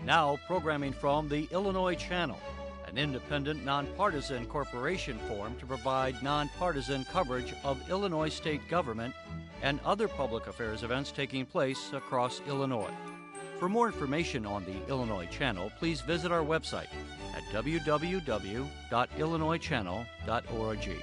Now, programming from the Illinois Channel, an independent, nonpartisan corporation formed to provide nonpartisan coverage of Illinois state government and other public affairs events taking place across Illinois. For more information on the Illinois Channel, please visit our website at www.illinoischannel.org.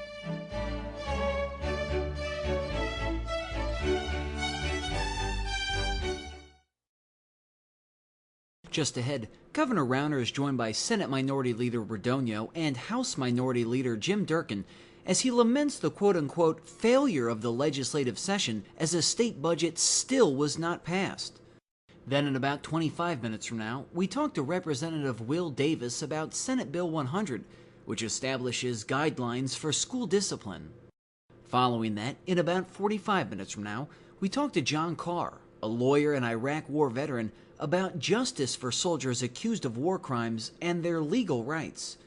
Just ahead, Governor Rauner is joined by Senate Minority Leader Radonio and House Minority Leader Jim Durkin as he laments the quote-unquote failure of the legislative session as a state budget still was not passed. Then in about 25 minutes from now, we talk to Representative Will Davis about Senate Bill 100, which establishes guidelines for school discipline. Following that, in about 45 minutes from now, we talk to John Carr, a lawyer and Iraq War veteran, about justice for soldiers accused of war crimes and their legal rights.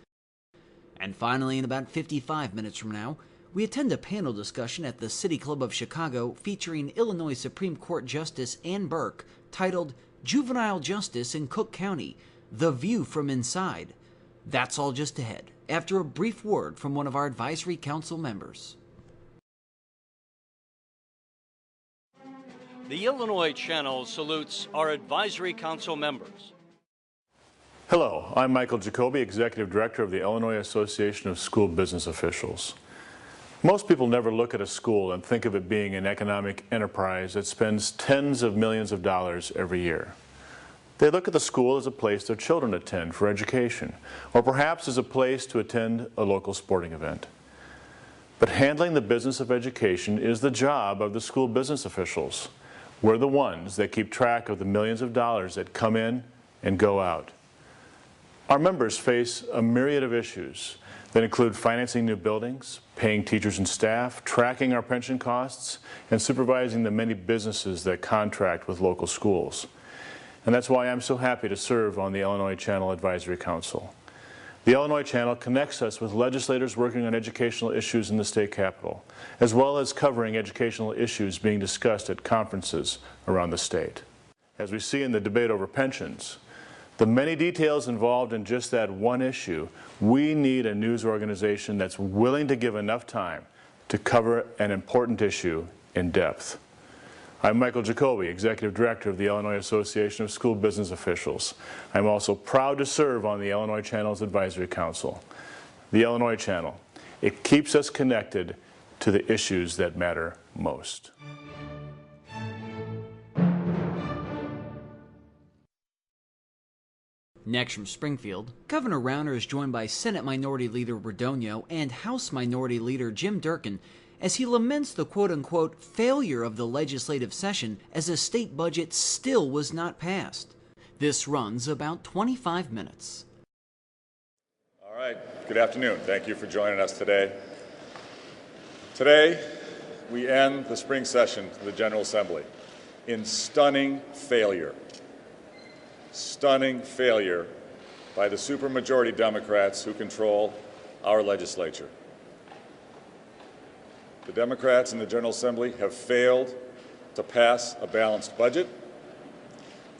And finally, in about 55 minutes from now, we attend a panel discussion at the City Club of Chicago featuring Illinois Supreme Court Justice Ann Burke, titled Juvenile Justice in Cook County, The View from Inside. That's all just ahead, after a brief word from one of our advisory council members. The Illinois Channel salutes our advisory council members. Hello, I'm Michael Jacoby, Executive Director of the Illinois Association of School Business Officials. Most people never look at a school and think of it being an economic enterprise that spends tens of millions of dollars every year. They look at the school as a place their children attend for education, or perhaps as a place to attend a local sporting event. But handling the business of education is the job of the school business officials. We're the ones that keep track of the millions of dollars that come in and go out. Our members face a myriad of issues that include financing new buildings, paying teachers and staff, tracking our pension costs, and supervising the many businesses that contract with local schools. And that's why I'm so happy to serve on the Illinois Channel Advisory Council. The Illinois Channel connects us with legislators working on educational issues in the state capitol, as well as covering educational issues being discussed at conferences around the state. As we see in the debate over pensions, the many details involved in just that one issue, we need a news organization that's willing to give enough time to cover an important issue in depth. I'm Michael Jacoby, Executive Director of the Illinois Association of School Business Officials. I'm also proud to serve on the Illinois Channel's Advisory Council. The Illinois Channel, it keeps us connected to the issues that matter most. Next from Springfield, Governor Rauner is joined by Senate Minority Leader Radonio and House Minority Leader Jim Durkin as he laments the quote-unquote failure of the legislative session as a state budget still was not passed. This runs about 25 minutes. All right, good afternoon. Thank you for joining us today. Today, we end the spring session of the General Assembly in stunning failure. Stunning failure by the supermajority Democrats who control our legislature. The Democrats in the General Assembly have failed to pass a balanced budget.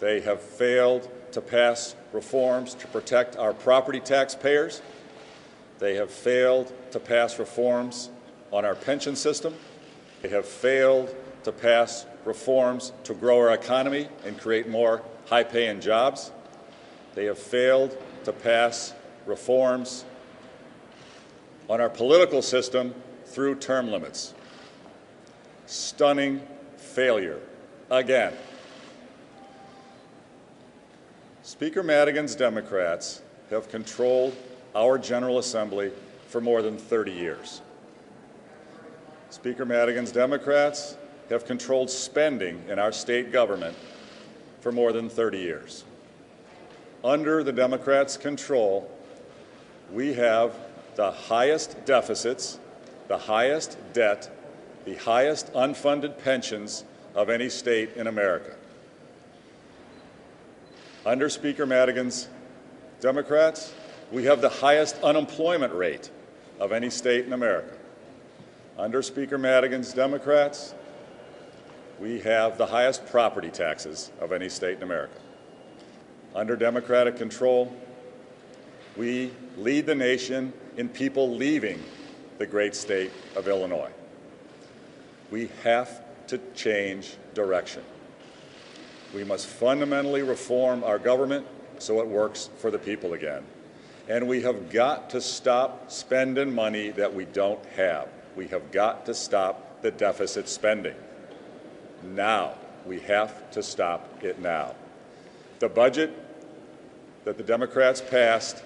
They have failed to pass reforms to protect our property taxpayers. They have failed to pass reforms on our pension system. They have failed to pass reforms to grow our economy and create more high-paying jobs. They have failed to pass reforms on our political system through term limits. Stunning failure, again. Speaker Madigan's Democrats have controlled our General Assembly for more than 30 years. Speaker Madigan's Democrats have controlled spending in our state government for more than 30 years. Under the Democrats' control, we have the highest deficits, the highest debt, the highest unfunded pensions of any state in America. Under Speaker Madigan's Democrats, we have the highest unemployment rate of any state in America. Under Speaker Madigan's Democrats, we have the highest property taxes of any state in America. Under Democratic control, we lead the nation in people leaving the great state of Illinois. We have to change direction. We must fundamentally reform our government so it works for the people again. And we have got to stop spending money that we don't have. We have got to stop the deficit spending. Now. We have to stop it now. The budget that the Democrats passed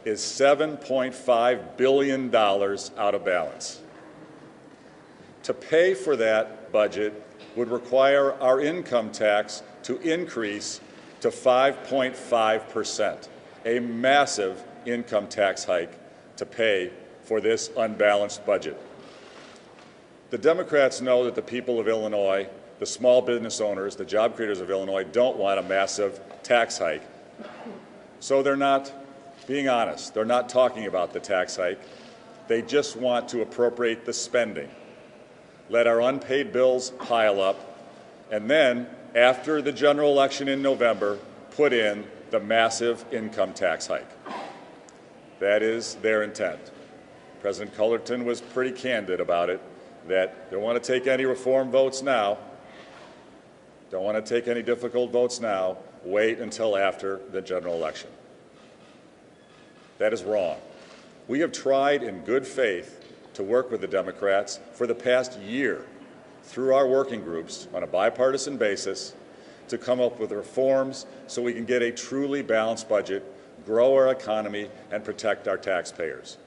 is $7.5 billion out of balance. To pay for that budget would require our income tax to increase to 5.5%, a massive income tax hike to pay for this unbalanced budget. The Democrats know that the people of Illinois, the small business owners, the job creators of Illinois, don't want a massive tax hike. So they're not being honest. They're not talking about the tax hike. They just want to appropriate the spending, let our unpaid bills pile up, and then, after the general election in November, put in the massive income tax hike. That is their intent. President Cullerton was pretty candid about it, that they don't want to take any reform votes now, don't want to take any difficult votes now, wait until after the general election. That is wrong. We have tried in good faith to work with the Democrats for the past year through our working groups on a bipartisan basis to come up with reforms so we can get a truly balanced budget, grow our economy, and protect our taxpayers.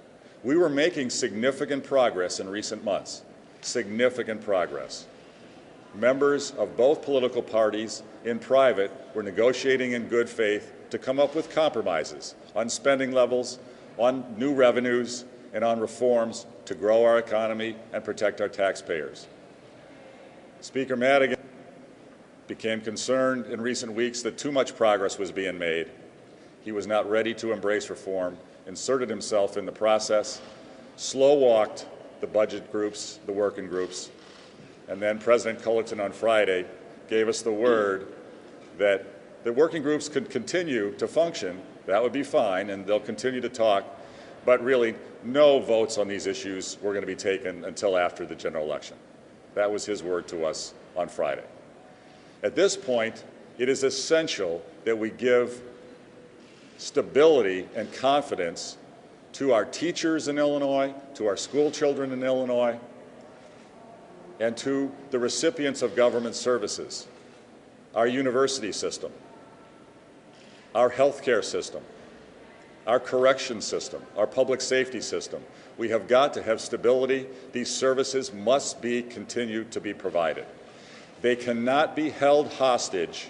We were making significant progress in recent months, significant progress. Members of both political parties in private were negotiating in good faith to come up with compromises on spending levels, on new revenues, and on reforms to grow our economy and protect our taxpayers. Speaker Madigan became concerned in recent weeks that too much progress was being made. He was not ready to embrace reform, inserted himself in the process, slow-walked the budget groups, the working groups, and then President Cullerton on Friday gave us the word that the working groups could continue to function. That would be fine, and they'll continue to talk, but really no votes on these issues were going to be taken until after the general election. That was his word to us on Friday. At this point, it is essential that we give stability and confidence to our teachers in Illinois, to our school children in Illinois, and to the recipients of government services, our university system, our healthcare system, our correction system, our public safety system. We have got to have stability. These services must be continued to be provided. They cannot be held hostage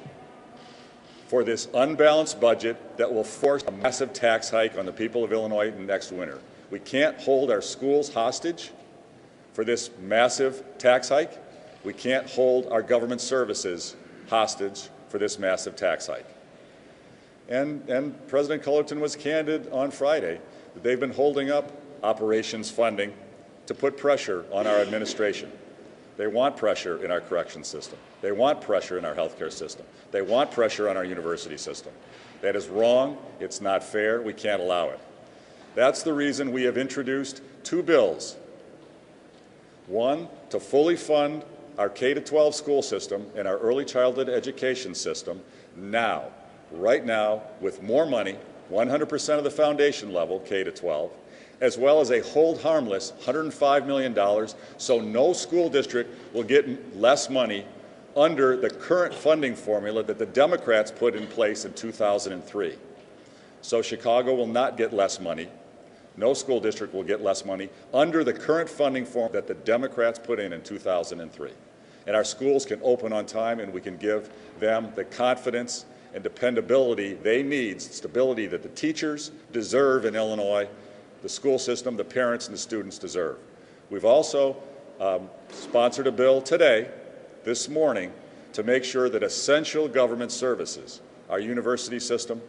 for this unbalanced budget that will force a massive tax hike on the people of Illinois next winter. We can't hold our schools hostage for this massive tax hike. We can't hold our government services hostage for this massive tax hike. And President Cullerton was candid on Friday that they've been holding up operations funding to put pressure on our administration. They want pressure in our correction system. They want pressure in our healthcare system. They want pressure on our university system. That is wrong. It's not fair. We can't allow it. That's the reason we have introduced two bills. One, to fully fund our K-12 school system and our early childhood education system now, right now, with more money, 100% of the foundation level, K-12, as well as a hold harmless $105 million, so no school district will get less money under the current funding formula that the Democrats put in place in 2003. So Chicago will not get less money. No school district will get less money under the current funding form that the Democrats put in 2003. And our schools can open on time, and we can give them the confidence and dependability they need, stability that the teachers deserve in Illinois, the school system, the parents, and the students deserve. We've also sponsored a bill today, this morning, to make sure that essential government services, our university system,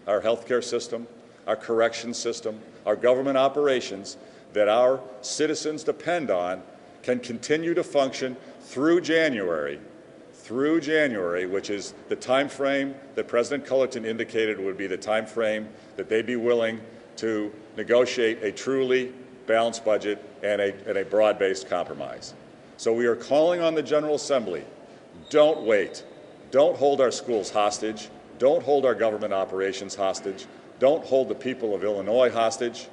our healthcare system, our correction system, our government operations that our citizens depend on can continue to function through January, through January, which is the time frame that President Cullerton indicated would be the time frame that they'd be willing to negotiate a truly balanced budget and a broad-based compromise. So we are calling on the General Assembly, don't wait. Don't hold our schools hostage. Don't hold our government operations hostage. Don't hold the people of Illinois hostage.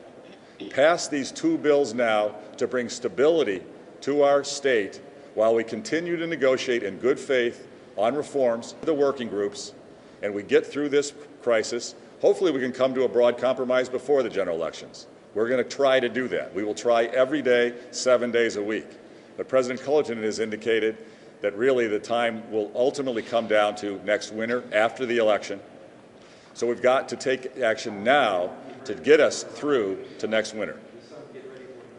Pass these two bills now to bring stability to our state while we continue to negotiate in good faith on reforms, the working groups, and we get through this crisis. Hopefully we can come to a broad compromise before the general elections. We're going to try to do that. We will try every day, 7 days a week. But President Cullerton has indicated that really the time will ultimately come down to next winter after the election. So we've got to take action now to get us through to next winter.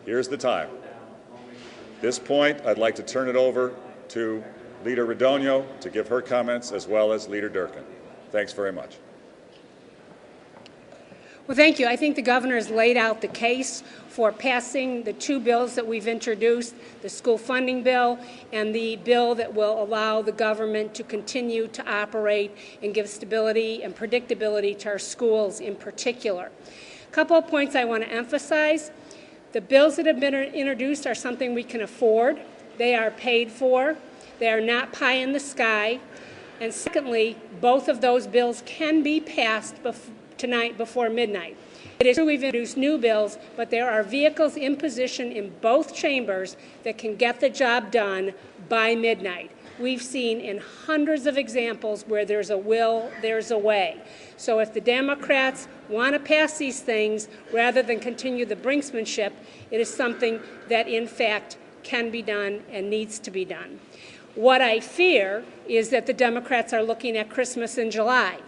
Here's the time. At this point, I'd like to turn it over to Leader Radonio to give her comments, as well as Leader Durkin. Thanks very much. Well, thank you. I think the governor has laid out the case for passing the two bills that we've introduced, the school funding bill and the bill that will allow the government to continue to operate and give stability and predictability to our schools in particular. A couple of points I want to emphasize. The bills that have been introduced are something we can afford. They are paid for. They are not pie in the sky. And secondly, both of those bills can be passed tonight before midnight. It is true we've introduced new bills, but there are vehicles in position in both chambers that can get the job done by midnight. We've seen in hundreds of examples where there's a will, there's a way. So if the Democrats want to pass these things rather than continue the brinksmanship, it is something that in fact can be done and needs to be done. What I fear is that the Democrats are looking at Christmas in July.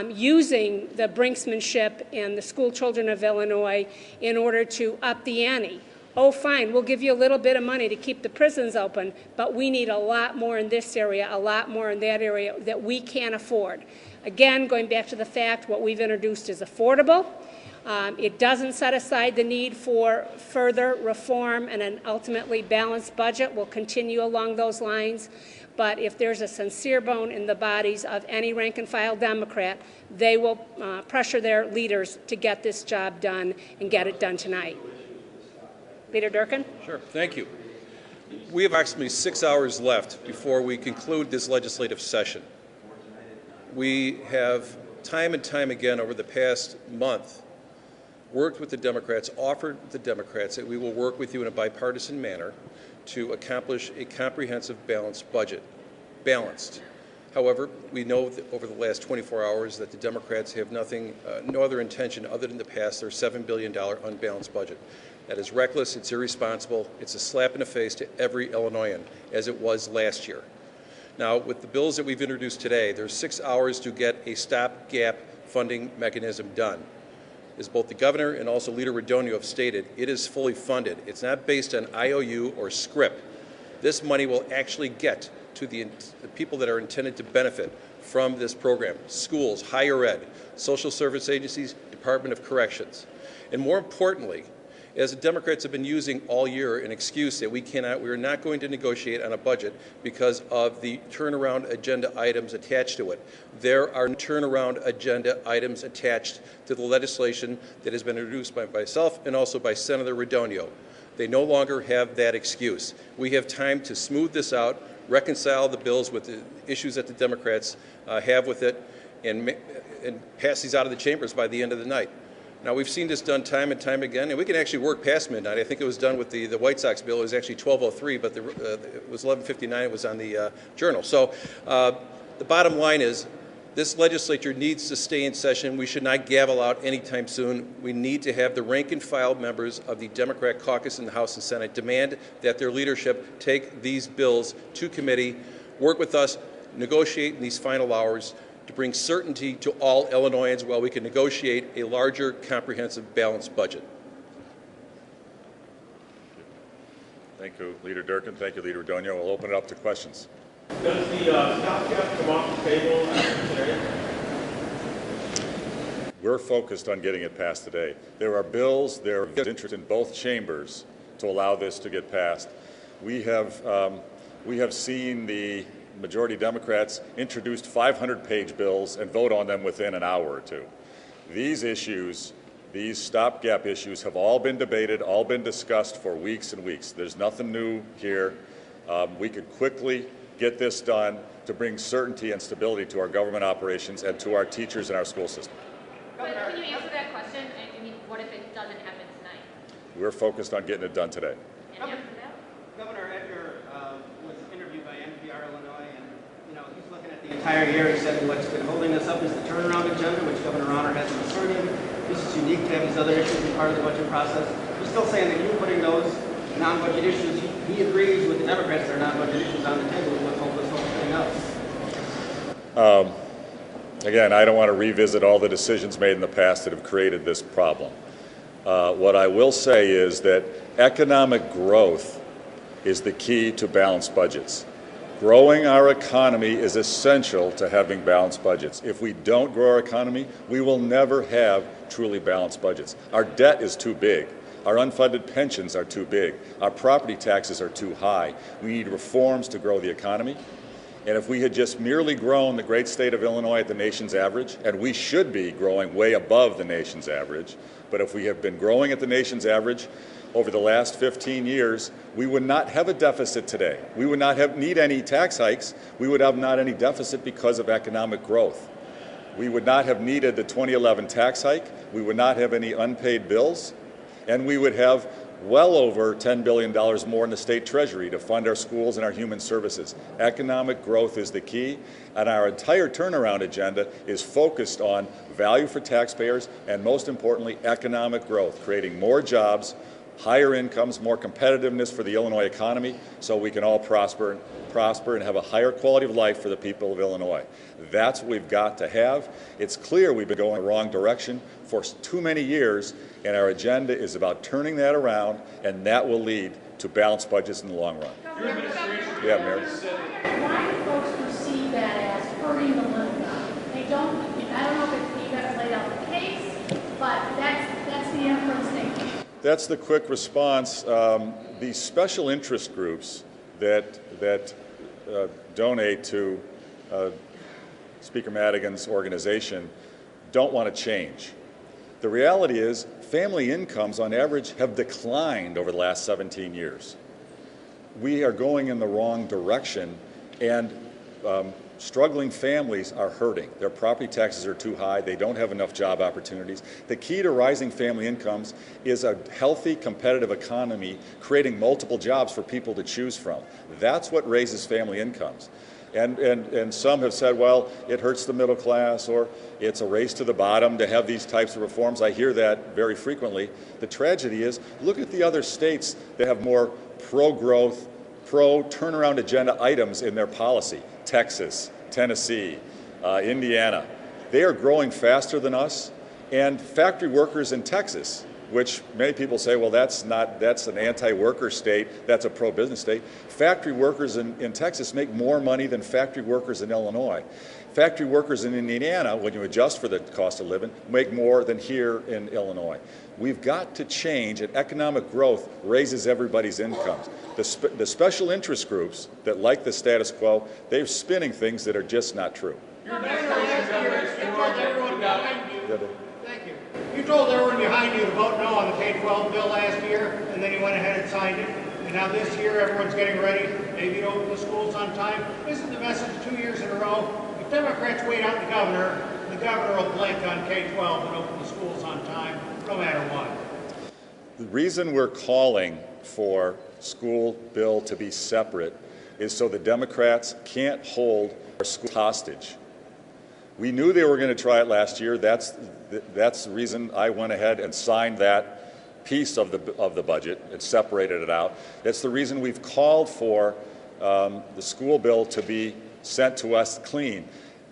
Using the brinksmanship and the school children of Illinois in order to up the ante. Oh, fine, we'll give you a little bit of money to keep the prisons open, but we need a lot more in this area, a lot more in that area that we can't afford. Again, going back to the fact what we've introduced is affordable. It doesn't set aside the need for further reform and an ultimately balanced budget. We'll continue along those lines. But if there's a sincere bone in the bodies of any rank-and-file Democrat, they will pressure their leaders to get this job done and get it done tonight. Leader Durkin? Sure. Thank you. We have approximately 6 hours left before we conclude this legislative session. We have time and time again over the past month worked with the Democrats, offered the Democrats that we will work with you in a bipartisan manner to accomplish a comprehensive balanced budget. Balanced. However, we know that over the last 24 hours that the Democrats have no other intention other than to pass their $7 billion unbalanced budget. That is reckless, it's irresponsible, it's a slap in the face to every Illinoisan, as it was last year. Now, with the bills that we've introduced today, there's 6 hours to get a stopgap funding mechanism done. As both the governor and also Leader Radonio have stated, it is fully funded. It's not based on IOU or script. This money will actually get to the people that are intended to benefit from this program: schools, higher ed, social service agencies, Department of Corrections. And more importantly, as the Democrats have been using all year an excuse that we are not going to negotiate on a budget because of the turnaround agenda items attached to it. There are turnaround agenda items attached to the legislation that has been introduced by myself and also by Senator Radonio. They no longer have that excuse. We have time to smooth this out, reconcile the bills with the issues that the Democrats have with it, and pass these out of the chambers by the end of the night. Now, we've seen this done time and time again, and we can actually work past midnight. I think it was done with the White Sox bill. It was actually 12:03, but it was 11:59. It was on the Journal. So the bottom line is this legislature needs to stay in session. We should not gavel out anytime soon. We need to have the rank-and-file members of the Democrat caucus in the House and Senate demand that their leadership take these bills to committee, work with us, negotiate in these final hours to bring certainty to all Illinoisans while we can negotiate a larger, comprehensive, balanced budget. Thank you, Leader Durkin. Thank you, Leader Radonio. We'll open it up to questions. Does the stopgap come off the table today? We're focused on getting it passed today. There are bills, there is interest in both chambers to allow this to get passed. We have seen the majority Democrats introduced 500-page bills and vote on them within an hour or two. These issues, these stopgap issues, have all been debated, all been discussed for weeks and weeks. There's nothing new here. We could quickly get this done to bring certainty and stability to our government operations and to our teachers in our school system. But can you answer that question? I mean, what if it doesn't happen tonight? We're focused on getting it done today. And after that? Governor Edgar was interviewed by NPR Illinois, and he's looking at the entire year. He said what's been holding us up is the turnaround agenda, which Governor Rauner hasn't asserted. This is unique to have these other issues be part of the budget process. He's still saying that you putting those non-budget issues, he agrees with the Democrats that are non-budget issues on the table is what holds this whole thing up. Again, I don't want to revisit all the decisions made in the past that have created this problem. What I will say is that economic growth is the key to balanced budgets. Growing our economy is essential to having balanced budgets. If we don't grow our economy, we will never have truly balanced budgets. Our debt is too big. Our unfunded pensions are too big. Our property taxes are too high. We need reforms to grow the economy. And if we had just merely grown the great state of Illinois at the nation's average, and we should be growing way above the nation's average, but if we have been growing at the nation's average over the last 15 years, we would not have a deficit today. We would not need any tax hikes. We would have not any deficit because of economic growth. We would not have needed the 2011 tax hike. We would not have any unpaid bills. And we would have well over $10 billion more in the state treasury to fund our schools and our human services. Economic growth is the key, and our entire turnaround agenda is focused on value for taxpayers and, most importantly, economic growth, creating more jobs, higher incomes, more competitiveness for the Illinois economy so we can all prosper and have a higher quality of life for the people of Illinois. That's what we've got to have. It's clear we've been going the wrong direction for too many years, and our agenda is about turning that around, and that will lead to balanced budgets in the long run. Yeah, Mary. Why do folks perceive that as hurting the little guy? They don't. I don't know if you guys laid out the case, but that's the inference they make. That's the quick response. These special interest groups that donate to Speaker Madigan's organization don't want to change. The reality is family incomes on average have declined over the last 17 years. We are going in the wrong direction, and struggling families are hurting. Their property taxes are too high. They don't have enough job opportunities. The key to rising family incomes is a healthy, competitive economy, creating multiple jobs for people to choose from. That's what raises family incomes. And some have said, well, it hurts the middle class, or it's a race to the bottom to have these types of reforms. I hear that very frequently. The tragedy is, look at the other states that have more pro-growth, pro-turnaround agenda items in their policy. Texas, Tennessee, Indiana. They are growing faster than us. And factory workers in Texas, which many people say, well, that's an anti-worker state, that's a pro-business state. Factory workers in Texas make more money than factory workers in Illinois. Factory workers in Indiana, when you adjust for the cost of living, make more than here in Illinois. We've got to change, and economic growth raises everybody's incomes. The special interest groups that like the status quo, they're spinning things that are just not true. Thank you. You told everyone behind you to vote no on the K-12 bill last year, and then you went ahead and signed it. And now this year, everyone's getting ready, maybe to open the schools on time. Isn't the message 2 years in a row? If Democrats wait out the governor will blink on K-12 and open the schools on time, no matter what. The reason we're calling for school bill to be separate is so the Democrats can't hold our schools hostage. We knew they were going to try it last year. That's the reason I went ahead and signed that piece of the budget and separated it out. That's the reason we've called for the school bill to be sent to us clean.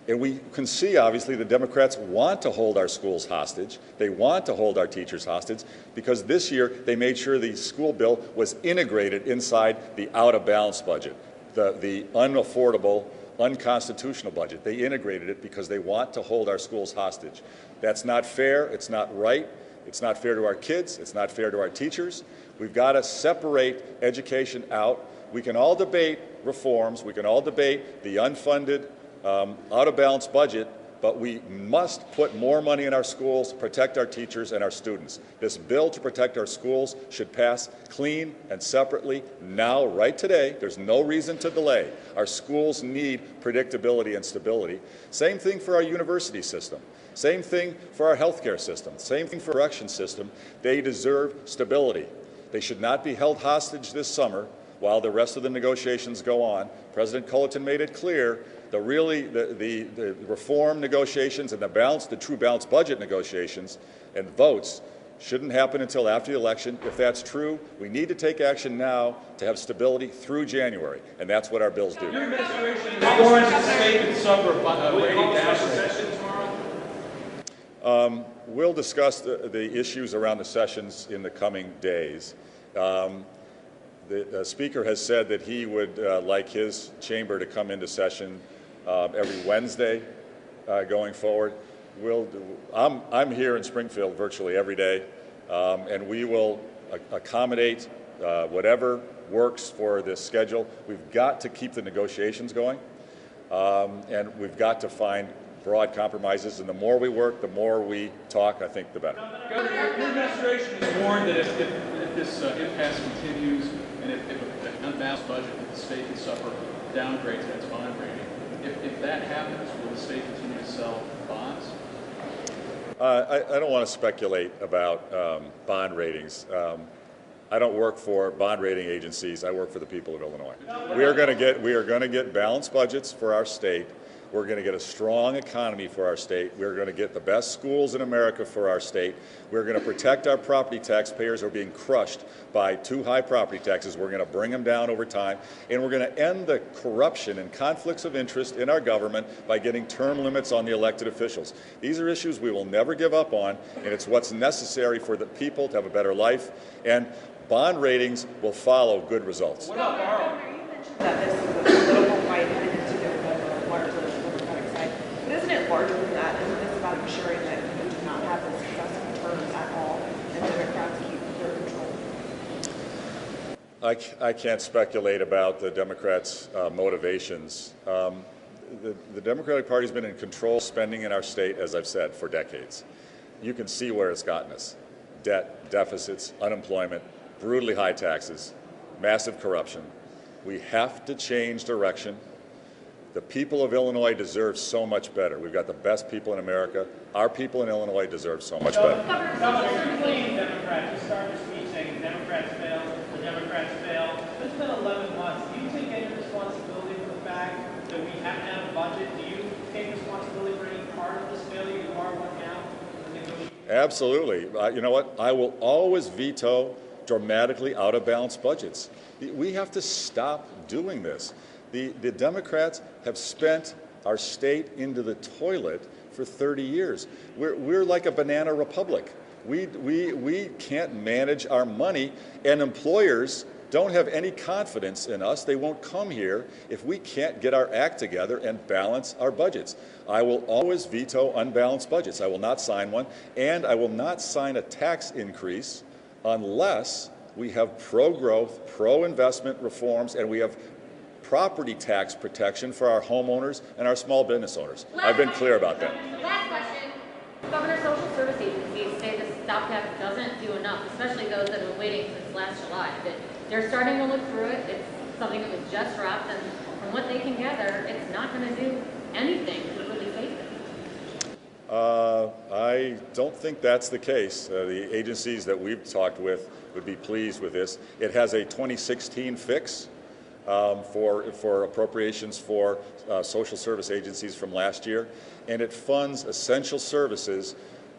And we can see, obviously, the Democrats want to hold our schools hostage. They want to hold our teachers hostage because this year they made sure the school bill was integrated inside the out-of-balance budget, the unaffordable, unconstitutional budget. They integrated it because they want to hold our schools hostage. That's not fair. It's not right. It's not fair to our kids. It's not fair to our teachers. We've got to separate education out. We can all debate reforms, we can all debate the unfunded, out-of-balance budget, but we must put more money in our schools to protect our teachers and our students. This bill to protect our schools should pass clean and separately now, right today. There's no reason to delay. Our schools need predictability and stability. Same thing for our university system. Same thing for our healthcare system. Same thing for our correction system. They deserve stability. They should not be held hostage this summer while the rest of the negotiations go on. President Culleton made it clear the reform negotiations and the true balanced budget negotiations and votes shouldn't happen until after the election. If that's true, we need to take action now to have stability through January, and that's what our bills do. Your administration warrants the state and suburb rating down session tomorrow? We'll discuss the issues around the sessions in the coming days. The Speaker has said that he would like his chamber to come into session every Wednesday going forward. I'm here in Springfield virtually every day, and we will accommodate whatever works for this schedule. We've got to keep the negotiations going, and we've got to find broad compromises, and the more we work, the more we talk, I think the better. Governor, your administration has warned that if this impasse continues and if an unbalanced budget that the state can suffer downgrades in its bond rating, if that happens, will the state continue to sell bonds? I don't want to speculate about bond ratings. I don't work for bond rating agencies. I work for the people of Illinois. We are going to get balanced budgets for our state. We're going to get a strong economy for our state. We're going to get the best schools in America for our state. We're going to protect our property taxpayers who are being crushed by too high property taxes. We're going to bring them down over time. And we're going to end the corruption and conflicts of interest in our government by getting term limits on the elected officials. These are issues we will never give up on, and it's what's necessary for the people to have a better life. And bond ratings will follow good results. What about borrowing? You mentioned that this is a political fight headed into the larger Democratic side. But isn't it larger than that? Isn't this about ensuring that you do not have the successive terms at all and Democrats keep their control? I can't speculate about the Democrats' motivations. The Democratic Party has been in control spending in our state, as I've said, for decades. You can see where it's gotten us. Debt, deficits, unemployment, brutally high taxes, massive corruption. We have to change direction. The people of Illinois deserve so much better. We've got the best people in America. Our people in Illinois deserve so much better. Governor, you're playing Democrats. You start your speech saying the Democrats fail, the Democrats fail. It's been 11 months. Do you take any responsibility for the fact that we haven't had a budget? Do you take responsibility for any part of this failure? You are one now. Absolutely. You know what? I will always veto dramatically out-of-balance budgets. We have to stop doing this. The Democrats have spent our state into the toilet for 30 years. We're like a banana republic. We can't manage our money, and employers don't have any confidence in us. They won't come here if we can't get our act together and balance our budgets. I will always veto unbalanced budgets. I will not sign one, and I will not sign a tax increase unless we have pro-growth, pro-investment reforms, and we have property tax protection for our homeowners and our small business owners. I've been clear about that. Last question. Governor, social service agencies say the stopgap doesn't do enough, especially those that have been waiting since last July. That they're starting to look through it. It's something that was just dropped, and from what they can gather, it's not going to do anything to really face it. I don't think that's the case. The agencies that we've talked with would be pleased with this. It has a 2016 fix for appropriations for social service agencies from last year, and it funds essential services,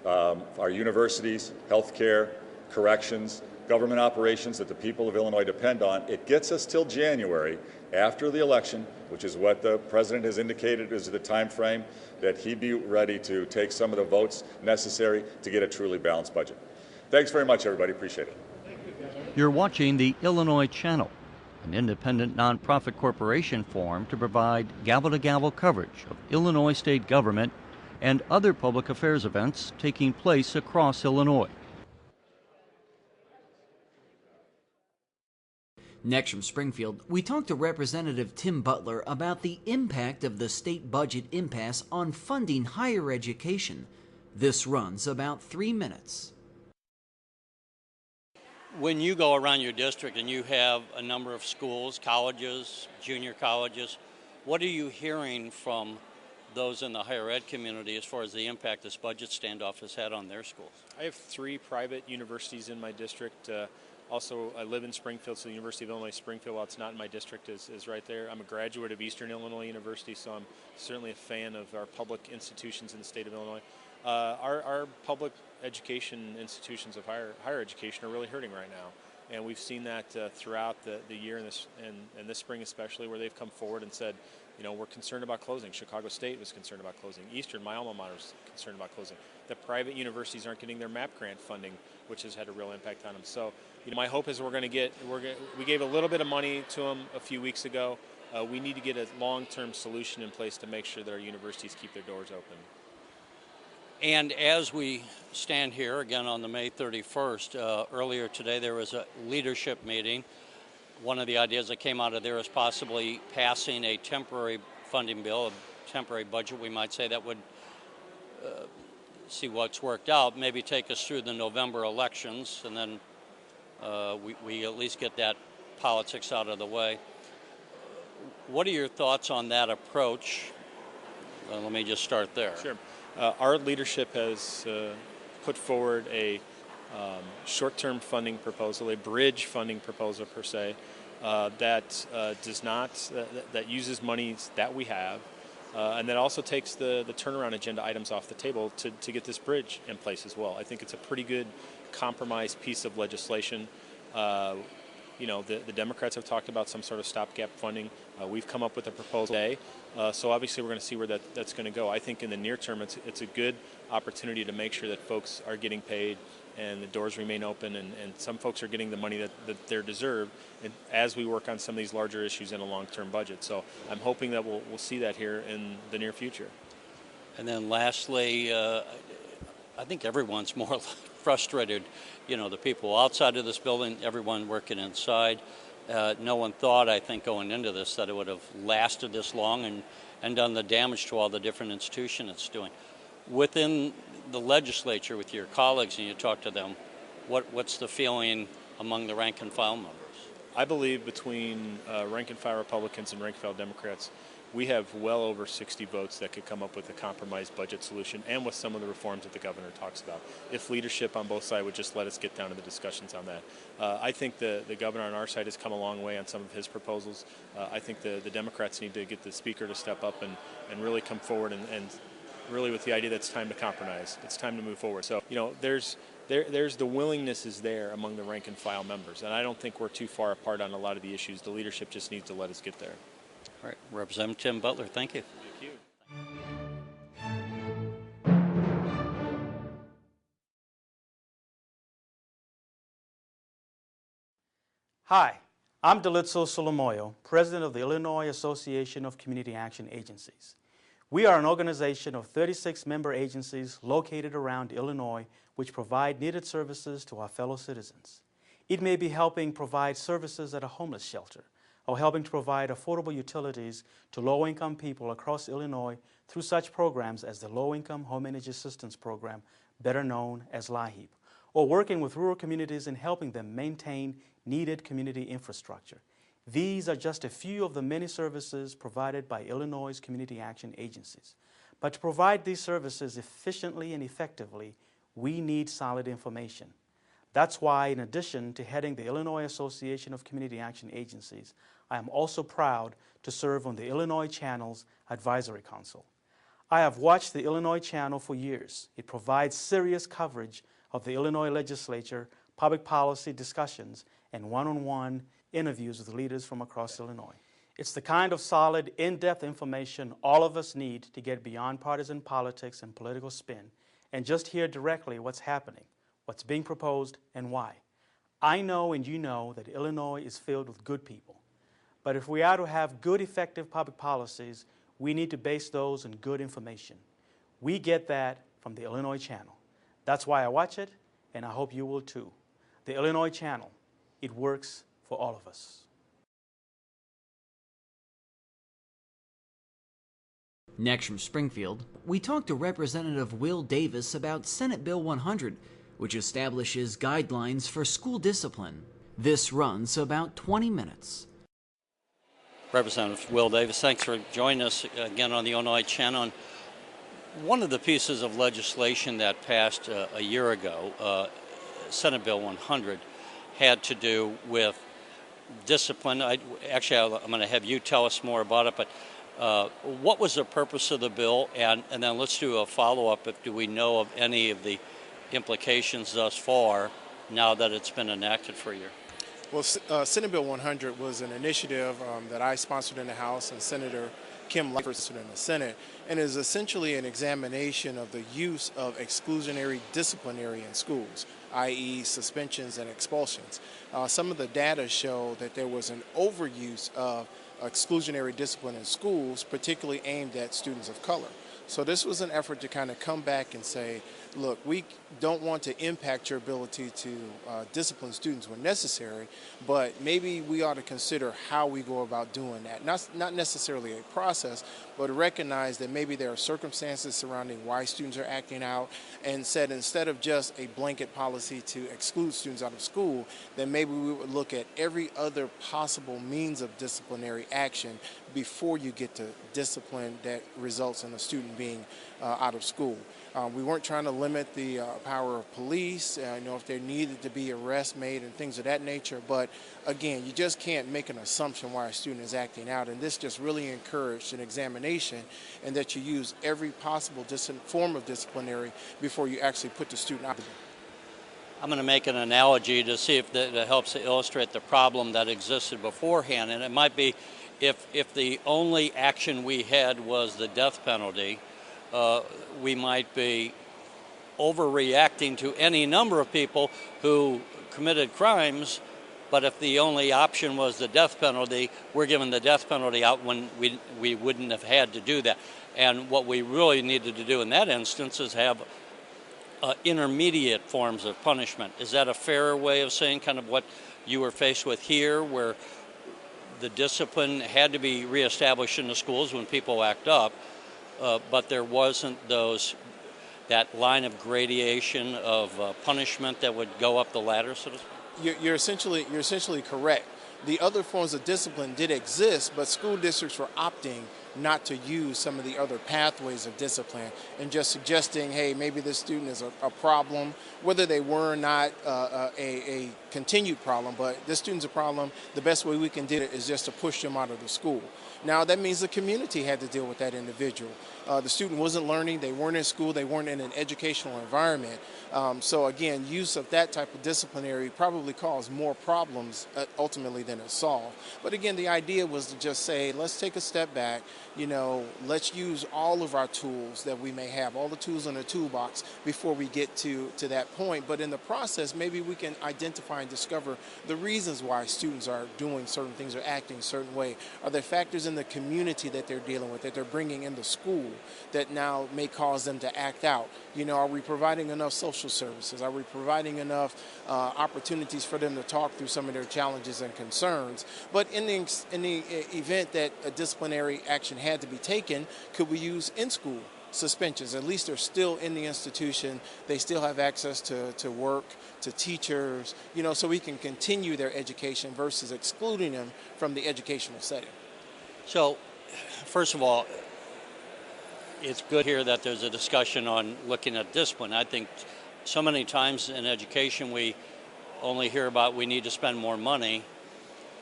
our universities, healthcare, corrections, government operations that the people of Illinois depend on. It gets us till January after the election, which is what the president has indicated is the time frame that he'd be ready to take some of the votes necessary to get a truly balanced budget. Thanks very much, everybody. Appreciate it. You're watching the Illinois Channel, an independent nonprofit corporation formed to provide gavel-to-gavel coverage of Illinois state government and other public affairs events taking place across Illinois. Next from Springfield, we talked to Representative Tim Butler about the impact of the state budget impasse on funding higher education. This runs about 3 minutes. When you go around your district and you have a number of schools, colleges, junior colleges, what are you hearing from those in the higher ed community as far as the impact this budget standoff has had on their schools? I have 3 private universities in my district. Also, I live in Springfield, so the University of Illinois Springfield, while it's not in my district, is right there. I'm a graduate of Eastern Illinois University, so I'm certainly a fan of our public institutions in the state of Illinois. Our public education institutions of higher education are really hurting right now, and we've seen that throughout the year and this spring especially, where they've come forward and said, you know, we're concerned about closing. Chicago State was concerned about closing. Eastern, my alma mater, was concerned about closing. The private universities aren't getting their MAP grant funding, which has had a real impact on them. So, you know, my hope is we gave a little bit of money to them a few weeks ago. We need to get a long-term solution in place to make sure that our universities keep their doors open. And as we stand here again on the May 31st, earlier today there was a leadership meeting. One of the ideas that came out of there is possibly passing a temporary funding bill, a temporary budget, we might say, that would see what's worked out, maybe take us through the November elections, and then we at least get that politics out of the way. What are your thoughts on that approach? Let me just start there. Sure. Our leadership has put forward a short-term funding proposal, a bridge funding proposal per se, that does not that uses monies that we have, and that also takes the turnaround agenda items off the table to get this bridge in place as well. I think it's a pretty good compromise piece of legislation. You know, the Democrats have talked about some sort of stopgap funding. We've come up with a proposal today, so obviously we're going to see where that's going to go. I think in the near term it's a good opportunity to make sure that folks are getting paid and the doors remain open, and some folks are getting the money that they're deserved, and as we work on some of these larger issues in a long-term budget. So I'm hoping that we'll see that here in the near future. And then lastly, I think everyone's more frustrated. You know, the people outside of this building, everyone working inside. No one thought, I think, going into this that it would have lasted this long and done the damage to all the different institutions it's doing. Within the legislature, with your colleagues, and you talk to them, what's the feeling among the rank and file members? I believe between rank and file Republicans and rank and file Democrats, we have well over 60 votes that could come up with a compromised budget solution and with some of the reforms that the governor talks about, if leadership on both sides would just let us get down to the discussions on that. I think the governor on our side has come a long way on some of his proposals. I think the Democrats need to get the speaker to step up and really come forward and really with the idea that it's time to compromise. It's time to move forward. So, you know, there's the willingness is there among the rank and file members, and I don't think we're too far apart on a lot of the issues. The leadership just needs to let us get there. All right, Representative Tim Butler, thank you. Thank you. Hi, I'm Dalitso Solomoyo, President of the Illinois Association of Community Action Agencies. We are an organization of 36 member agencies located around Illinois which provide needed services to our fellow citizens. It may be helping provide services at a homeless shelter, or helping to provide affordable utilities to low-income people across Illinois through such programs as the Low-Income Home Energy Assistance Program, better known as LIHEAP, or working with rural communities and helping them maintain needed community infrastructure. These are just a few of the many services provided by Illinois' community action agencies. But to provide these services efficiently and effectively, we need solid information. That's why, in addition to heading the Illinois Association of Community Action Agencies, I am also proud to serve on the Illinois Channel's Advisory Council. I have watched the Illinois Channel for years. It provides serious coverage of the Illinois legislature, public policy discussions, and one-on-one interviews with leaders from across Illinois. It's the kind of solid, in-depth information all of us need to get beyond partisan politics and political spin and just hear directly what's happening, what's being proposed, and why. I know and you know that Illinois is filled with good people. But if we are to have good, effective public policies, we need to base those on good information. We get that from the Illinois Channel. That's why I watch it, and I hope you will too. The Illinois Channel, it works for all of us. Next from Springfield, we talked to Representative Will Davis about Senate Bill 100, which establishes guidelines for school discipline. This runs about 20 minutes. Representative Will Davis, thanks for joining us again on the Illinois Channel. One of the pieces of legislation that passed a year ago, Senate Bill 100, had to do with discipline. I'm going to have you tell us more about it, but what was the purpose of the bill? And then let's do a follow-up. Do we know of any of the implications thus far now that it's been enacted for a year? Well, Senate Bill 100 was an initiative that I sponsored in the House and Senator Kim sponsored in the Senate, and is essentially an examination of the use of exclusionary disciplinary in schools, i.e. suspensions and expulsions. Some of the data show that there was an overuse of exclusionary discipline in schools, particularly aimed at students of color. So this was an effort to kind of come back and say, look, we don't want to impact your ability to discipline students when necessary, but maybe we ought to consider how we go about doing that. Not necessarily a process, but recognize that maybe there are circumstances surrounding why students are acting out, and said instead of just a blanket policy to exclude students out of school, then maybe we would look at every other possible means of disciplinary action before you get to discipline that results in a student being out of school. We weren't trying to limit the power of police, if there needed to be arrests made and things of that nature, but again, you just can't make an assumption why a student is acting out, and this just really encouraged an examination and that you use every possible form of disciplinary before you actually put the student out. I'm going to make an analogy to see if that helps to illustrate the problem that existed beforehand, and it might be if the only action we had was the death penalty, we might be overreacting to any number of people who committed crimes, but if the only option was the death penalty, we're giving the death penalty out when we wouldn't have had to do that. And what we really needed to do in that instance is have intermediate forms of punishment. Is that a fairer way of saying kind of what you were faced with here, where the discipline had to be reestablished in the schools when people act up, but there wasn't that line of gradation of punishment that would go up the ladder, so to speak? You're essentially correct. The other forms of discipline did exist, but school districts were opting not to use some of the other pathways of discipline and just suggesting, hey, maybe this student is a problem, whether they were or not a continued problem, but this student's a problem. The best way we can do it is just to push them out of the school. Now, that means the community had to deal with that individual. The student wasn't learning, they weren't in school, they weren't in an educational environment. So again, use of that type of disciplinary probably caused more problems ultimately than it solved. But again, the idea was to just say, let's take a step back, let's use all of our tools that we may have, all the tools in the toolbox before we get to that point. But in the process, maybe we can identify and discover the reasons why students are doing certain things or acting a certain way. Are there factors in the community that they're dealing with, that they're bringing into school that now may cause them to act out? Are we providing enough social services? Are we providing enough opportunities for them to talk through some of their challenges and concerns? But in the event that a disciplinary action had to be taken, could we use in-school suspensions? At least they're still in the institution. They still have access to work, to teachers, so we can continue their education versus excluding them from the educational setting. So, first of all, it's good here that there's a discussion on looking at discipline. I think so many times in education we only hear about we need to spend more money,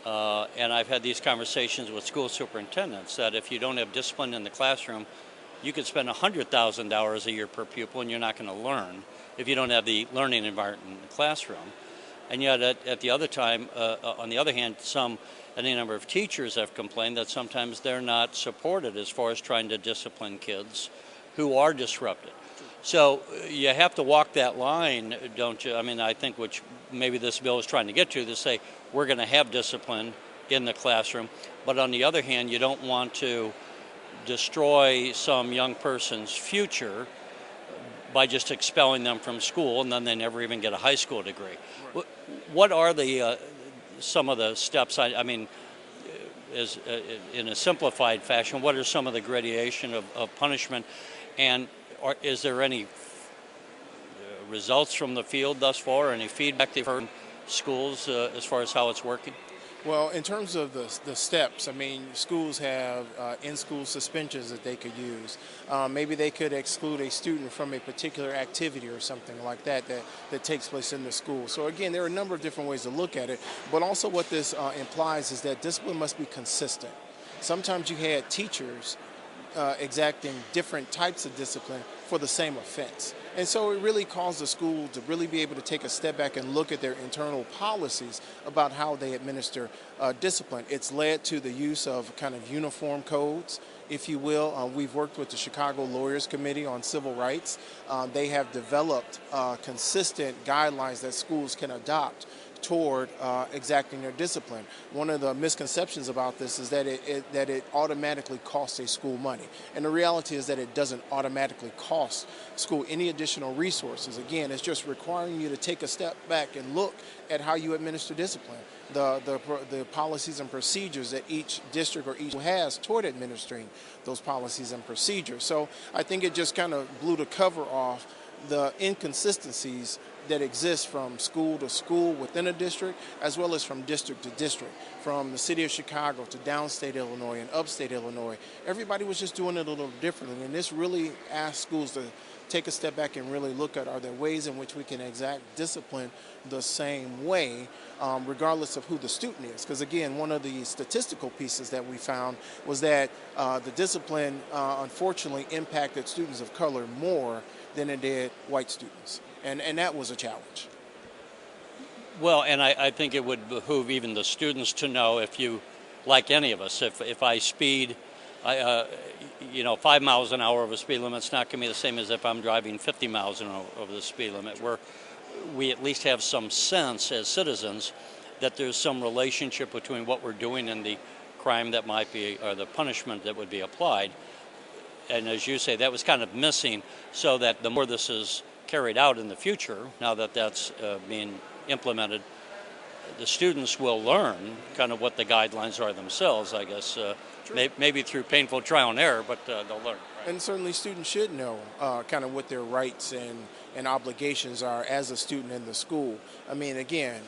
and I've had these conversations with school superintendents that if you don't have discipline in the classroom, you could spend $100,000 a year per pupil and you're not going to learn if you don't have the learning environment in the classroom. And yet at the other time, on the other hand, any number of teachers have complained that sometimes they're not supported as far as trying to discipline kids who are disrupted. So you have to walk that line, don't you? I mean, I think which maybe this bill is trying to get to say we're going to have discipline in the classroom, but on the other hand, you don't want to destroy some young person's future by just expelling them from school and then they never even get a high school degree. What are some of the steps? I mean, in a simplified fashion, what are some of the gradation of punishment, and is there any results from the field thus far, any feedback they've heard from schools as far as how it's working? Well, in terms of the steps, I mean, schools have in-school suspensions that they could use. Maybe they could exclude a student from a particular activity or something like that takes place in the school. So again, there are a number of different ways to look at it, but also what this implies is that discipline must be consistent. Sometimes you had teachers exacting different types of discipline for the same offense. And so it really caused the school to really be able to take a step back and look at their internal policies about how they administer discipline. It's led to the use of kind of uniform codes, if you will. We've worked with the Chicago Lawyers Committee on Civil Rights. They have developed consistent guidelines that schools can adopt toward exacting their discipline. One of the misconceptions about this is that it automatically costs a school money. And the reality is that it doesn't automatically cost school any additional resources. Again, it's just requiring you to take a step back and look at how you administer discipline, the policies and procedures that each district or each school has toward administering those policies and procedures. So I think it just kind of blew the cover off the inconsistencies that exist from school to school within a district, as well as from district to district, from the city of Chicago to downstate Illinois and upstate Illinois. Everybody was just doing it a little differently, and this really asked schools to take a step back and really look at, are there ways in which we can exact discipline the same way, regardless of who the student is? Because again, one of the statistical pieces that we found was that the discipline unfortunately impacted students of color more than it did white students. And that was a challenge. Well, and I think it would behoove even the students to know, if you, like any of us, if I speed, 5 miles an hour over the speed limit, it's not going to be the same as if I'm driving 50 miles an hour over the speed limit, where we at least have some sense as citizens that there's some relationship between what we're doing and the crime that might be, or the punishment that would be applied. And as you say, that was kind of missing, so that the more this is carried out in the future, now that that's being implemented, the students will learn kind of what the guidelines are themselves, I guess, maybe through painful trial and error, but they'll learn. Right? And certainly students should know kind of what their rights and obligations are as a student in the school. I mean, again,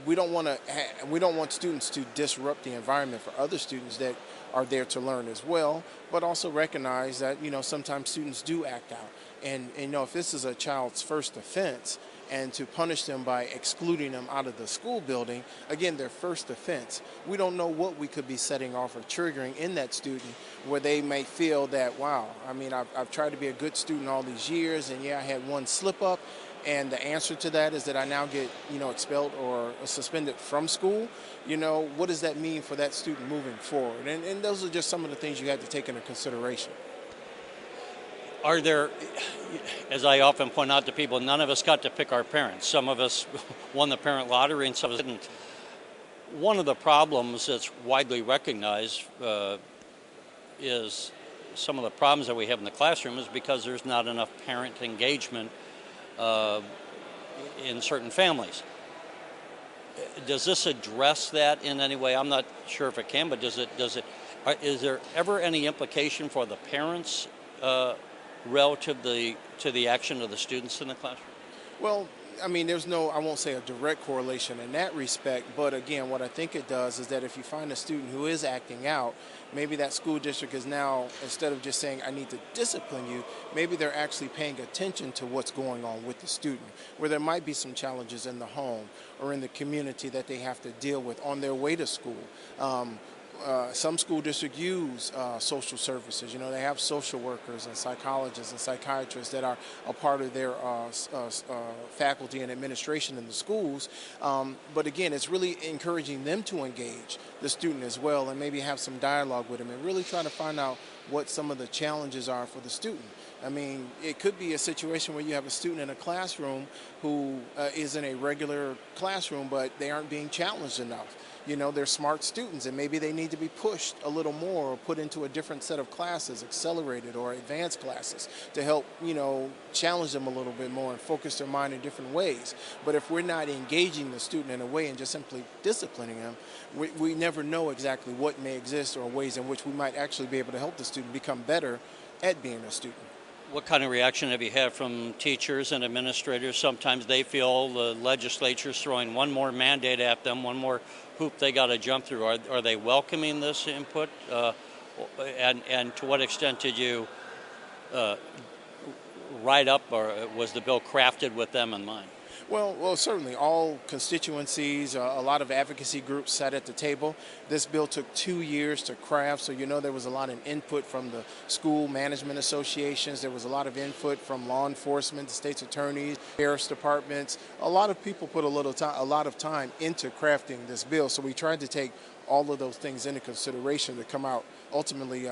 we don't want students to disrupt the environment for other students that are there to learn as well, but also recognize that, sometimes students do act out. And if this is a child's first offense, and to punish them by excluding them out of the school building, again, their first offense, we don't know what we could be setting off or triggering in that student, where they may feel that, wow, I mean, I've tried to be a good student all these years, and yeah, I had one slip up, and the answer to that is that I now get, expelled or suspended from school. What does that mean for that student moving forward? And those are just some of the things you have to take into consideration. Are there, as I often point out to people, none of us got to pick our parents. Some of us won the parent lottery and some of us didn't. One of the problems that's widely recognized is some of the problems that we have in the classroom is because there's not enough parent engagement in certain families. Does this address that in any way? I'm not sure if it can, but is there ever any implication for the parents relative to the action of the students in the classroom? Well, I mean, I won't say a direct correlation in that respect, but again, what I think it does is that if you find a student who is acting out, maybe that school district is now, instead of just saying, I need to discipline you, maybe they're actually paying attention to what's going on with the student, where there might be some challenges in the home or in the community that they have to deal with on their way to school. Some school districts use social services. They have social workers and psychologists and psychiatrists that are a part of their faculty and administration in the schools. But again, it's really encouraging them to engage the student as well and maybe have some dialogue with them and really try to find out what some of the challenges are for the student. I mean, it could be a situation where you have a student in a classroom who is in a regular classroom, but they aren't being challenged enough. You know, they're smart students, and maybe they need to be pushed a little more or put into a different set of classes, accelerated or advanced classes, to help, you know, challenge them a little bit more and focus their mind in different ways. But if we're not engaging the student in a way and just simply disciplining them, we never know exactly what may exist or ways in which we might actually be able to help the student become better at being a student. What kind of reaction have you had from teachers and administrators? Sometimes they feel the legislature's throwing one more mandate at them, one more hoop they got to jump through. Are they welcoming this input? And to what extent did you write up, or was the bill crafted with them in mind? Well, certainly all constituencies, a lot of advocacy groups sat at the table. This bill took 2 years to craft, so you know there was a lot of input from the school management associations. There was a lot of input from law enforcement, the state's attorneys, sheriff's departments. A lot of people put a lot of time into crafting this bill, so we tried to take all of those things into consideration to come out ultimately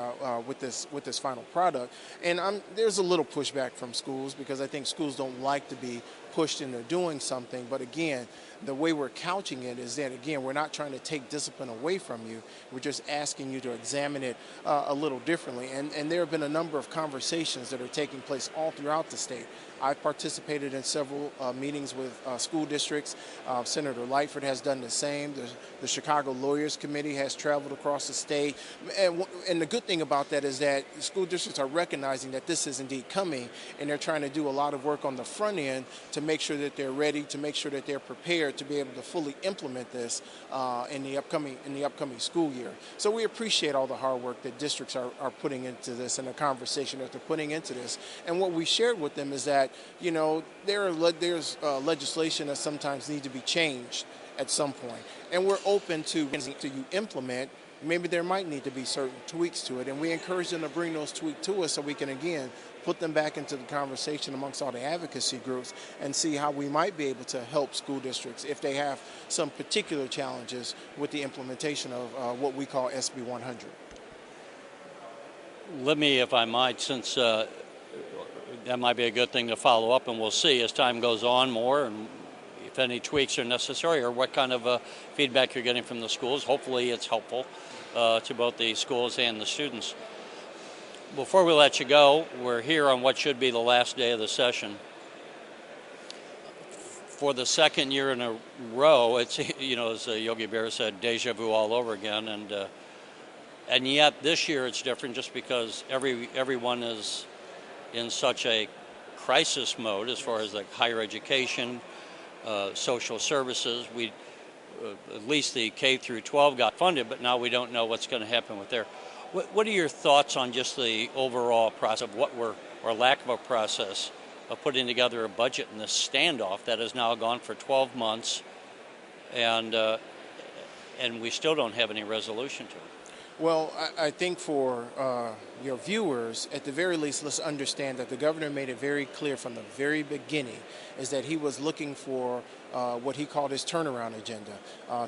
with this final product. And there's a little pushback from schools because I think schools don't like to be pushed into doing something. But again, the way we're couching it is that, again, we're not trying to take discipline away from you. We're just asking you to examine it a little differently. And there have been a number of conversations that are taking place all throughout the state. I've participated in several meetings with school districts. Senator Lightford has done the same. The Chicago Lawyers Committee has traveled across the state. And the good thing about that is that school districts are recognizing that this is indeed coming, and they're trying to do a lot of work on the front end to make sure that they're ready, to make sure that they're prepared to be able to fully implement this in the upcoming school year. So we appreciate all the hard work that districts are putting into this and the conversation that they're putting into this. And what we shared with them is that, you know, there's legislation that sometimes needs to be changed at some point, and we're open to you implement. Maybe there might need to be certain tweaks to it, and we encourage them to bring those tweaks to us so we can, again, put them back into the conversation amongst all the advocacy groups and see how we might be able to help school districts if they have some particular challenges with the implementation of what we call SB 100. Let me, if I might, since that might be a good thing to follow up, and we'll see as time goes on more, and if any tweaks are necessary, or what kind of feedback you're getting from the schools. Hopefully it's helpful to both the schools and the students. Before we let you go, we're here on what should be the last day of the session. For the second year in a row, it's, you know, as Yogi Berra said, deja vu all over again, and yet this year it's different just because everyone is in such a crisis mode as far as like higher education, social services. We at least the K through 12 got funded, but now we don't know what's going to happen with there. What are your thoughts on just the overall process of or lack of a process of putting together a budget in this standoff that has now gone for 12 months, and we still don't have any resolution to it? Well, I think for your viewers, at the very least, let's understand that the governor made it very clear from the very beginning is that he was looking for what he called his turnaround agenda,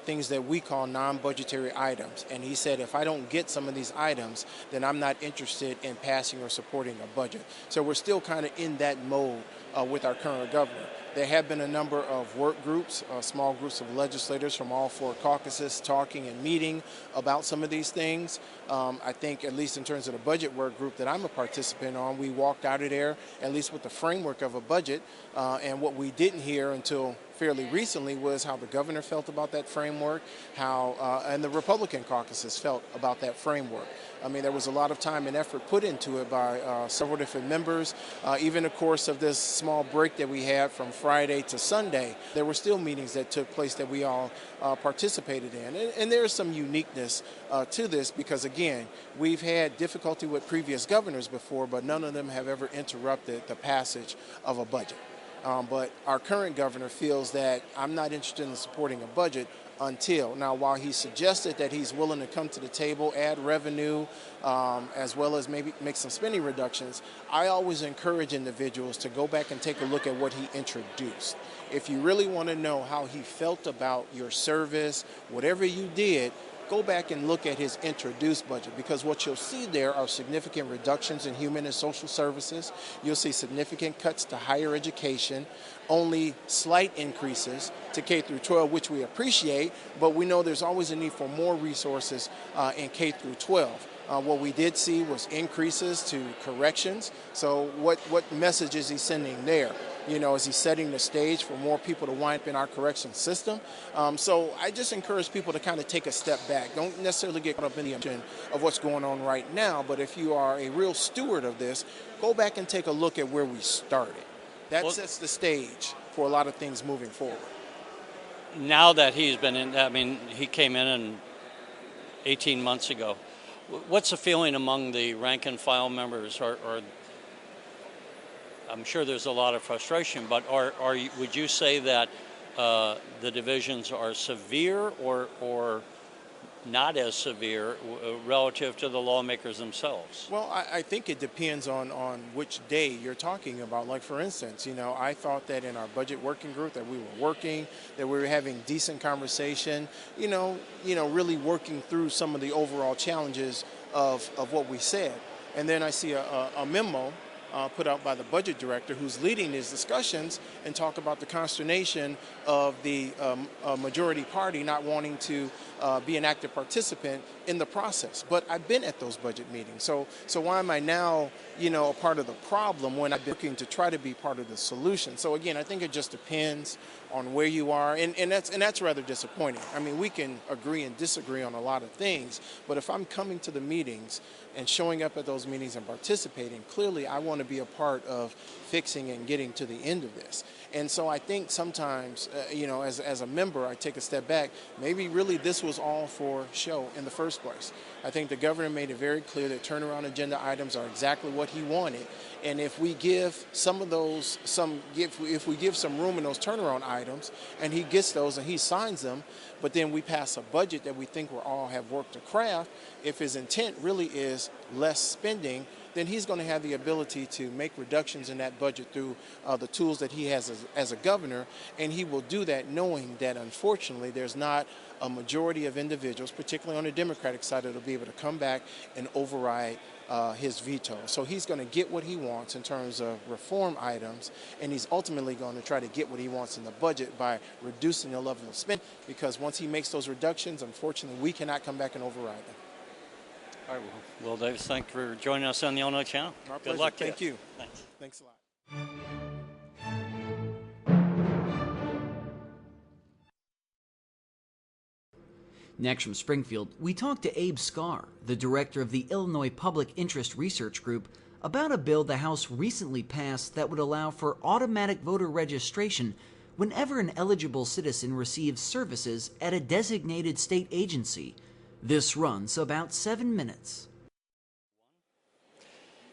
things that we call non-budgetary items. And he said, if I don't get some of these items, then I'm not interested in passing or supporting a budget. So we're still kind of in that mode with our current governor. There have been a number of work groups, small groups of legislators from all four caucuses talking and meeting about some of these things. I think, at least in terms of the budget work group that I'm a participant on, we walked out of there at least with the framework of a budget. And what we didn't hear until fairly recently was how the governor felt about that framework, and the Republican caucuses felt about that framework. I mean, there was a lot of time and effort put into it by several different members. Even the course of this small break that we had from Friday to Sunday, there were still meetings that took place that we all participated in. And there's some uniqueness to this because, again, we've had difficulty with previous governors before, but none of them have ever interrupted the passage of a budget. But our current governor feels that I'm not interested in supporting a budget until. Now, while he suggested that he's willing to come to the table, add revenue, as well as maybe make some spending reductions, I always encourage individuals to go back and take a look at what he introduced. If you really want to know how he felt about your service, whatever you did, go back and look at his introduced budget, because what you'll see there are significant reductions in human and social services. You'll see significant cuts to higher education, only slight increases to K through 12, which we appreciate, but we know there's always a need for more resources in K through 12. What we did see was increases to corrections. So what message is he sending there? You know, is he setting the stage for more people to wind up in our correction system? So I just encourage people to kind of take a step back. Don't necessarily get caught up in the emotion of what's going on right now, but if you are a real steward of this, go back and take a look at where we started. That sets the stage for a lot of things moving forward. Now that he's been in, I mean, he came in 18 months ago. What's the feeling among the rank and file members? Or I'm sure there's a lot of frustration, but would you say that the divisions are severe or not as severe relative to the lawmakers themselves? Well, I think it depends on which day you're talking about. Like, for instance, you know, I thought that in our budget working group that we were working, that we were having decent conversation, you know, really working through some of the overall challenges of what we said. And then I see a memo put out by the budget director who's leading these discussions and talk about the consternation of the majority party not wanting to be an active participant in the process. But I've been at those budget meetings. So why am I now, you know, a part of the problem when I've been working to try to be part of the solution? So again, I think it just depends on where you are, and that's rather disappointing. I mean, we can agree and disagree on a lot of things, but if I'm coming to the meetings and showing up at those meetings and participating, clearly I want to be a part of fixing and getting to the end of this. And so I think sometimes, you know, as a member, I take a step back. Maybe really this was all for show in the first place. I think the governor made it very clear that turnaround agenda items are exactly what he wanted. And if we give some of those, if we give some room in those turnaround items, and he gets those and he signs them, but then we pass a budget that we think we all have worked to craft, if his intent really is less spending, then he's going to have the ability to make reductions in that budget through the tools that he has as a governor, and he will do that knowing that unfortunately there's not a majority of individuals, particularly on the Democratic side, that will be able to come back and override his veto. So he's going to get what he wants in terms of reform items, and he's ultimately going to try to get what he wants in the budget by reducing the level of spend, because once he makes those reductions, unfortunately, we cannot come back and override them. All right, well, Davis, thanks for joining us on the Illinois Channel. Our Good pleasure. luck to Thank you. Thanks. Thanks a lot. Next from Springfield, we talked to Abe Scarr, the director of the Illinois Public Interest Research Group, about a bill the House recently passed that would allow for automatic voter registration whenever an eligible citizen receives services at a designated state agency. This runs about 7 minutes.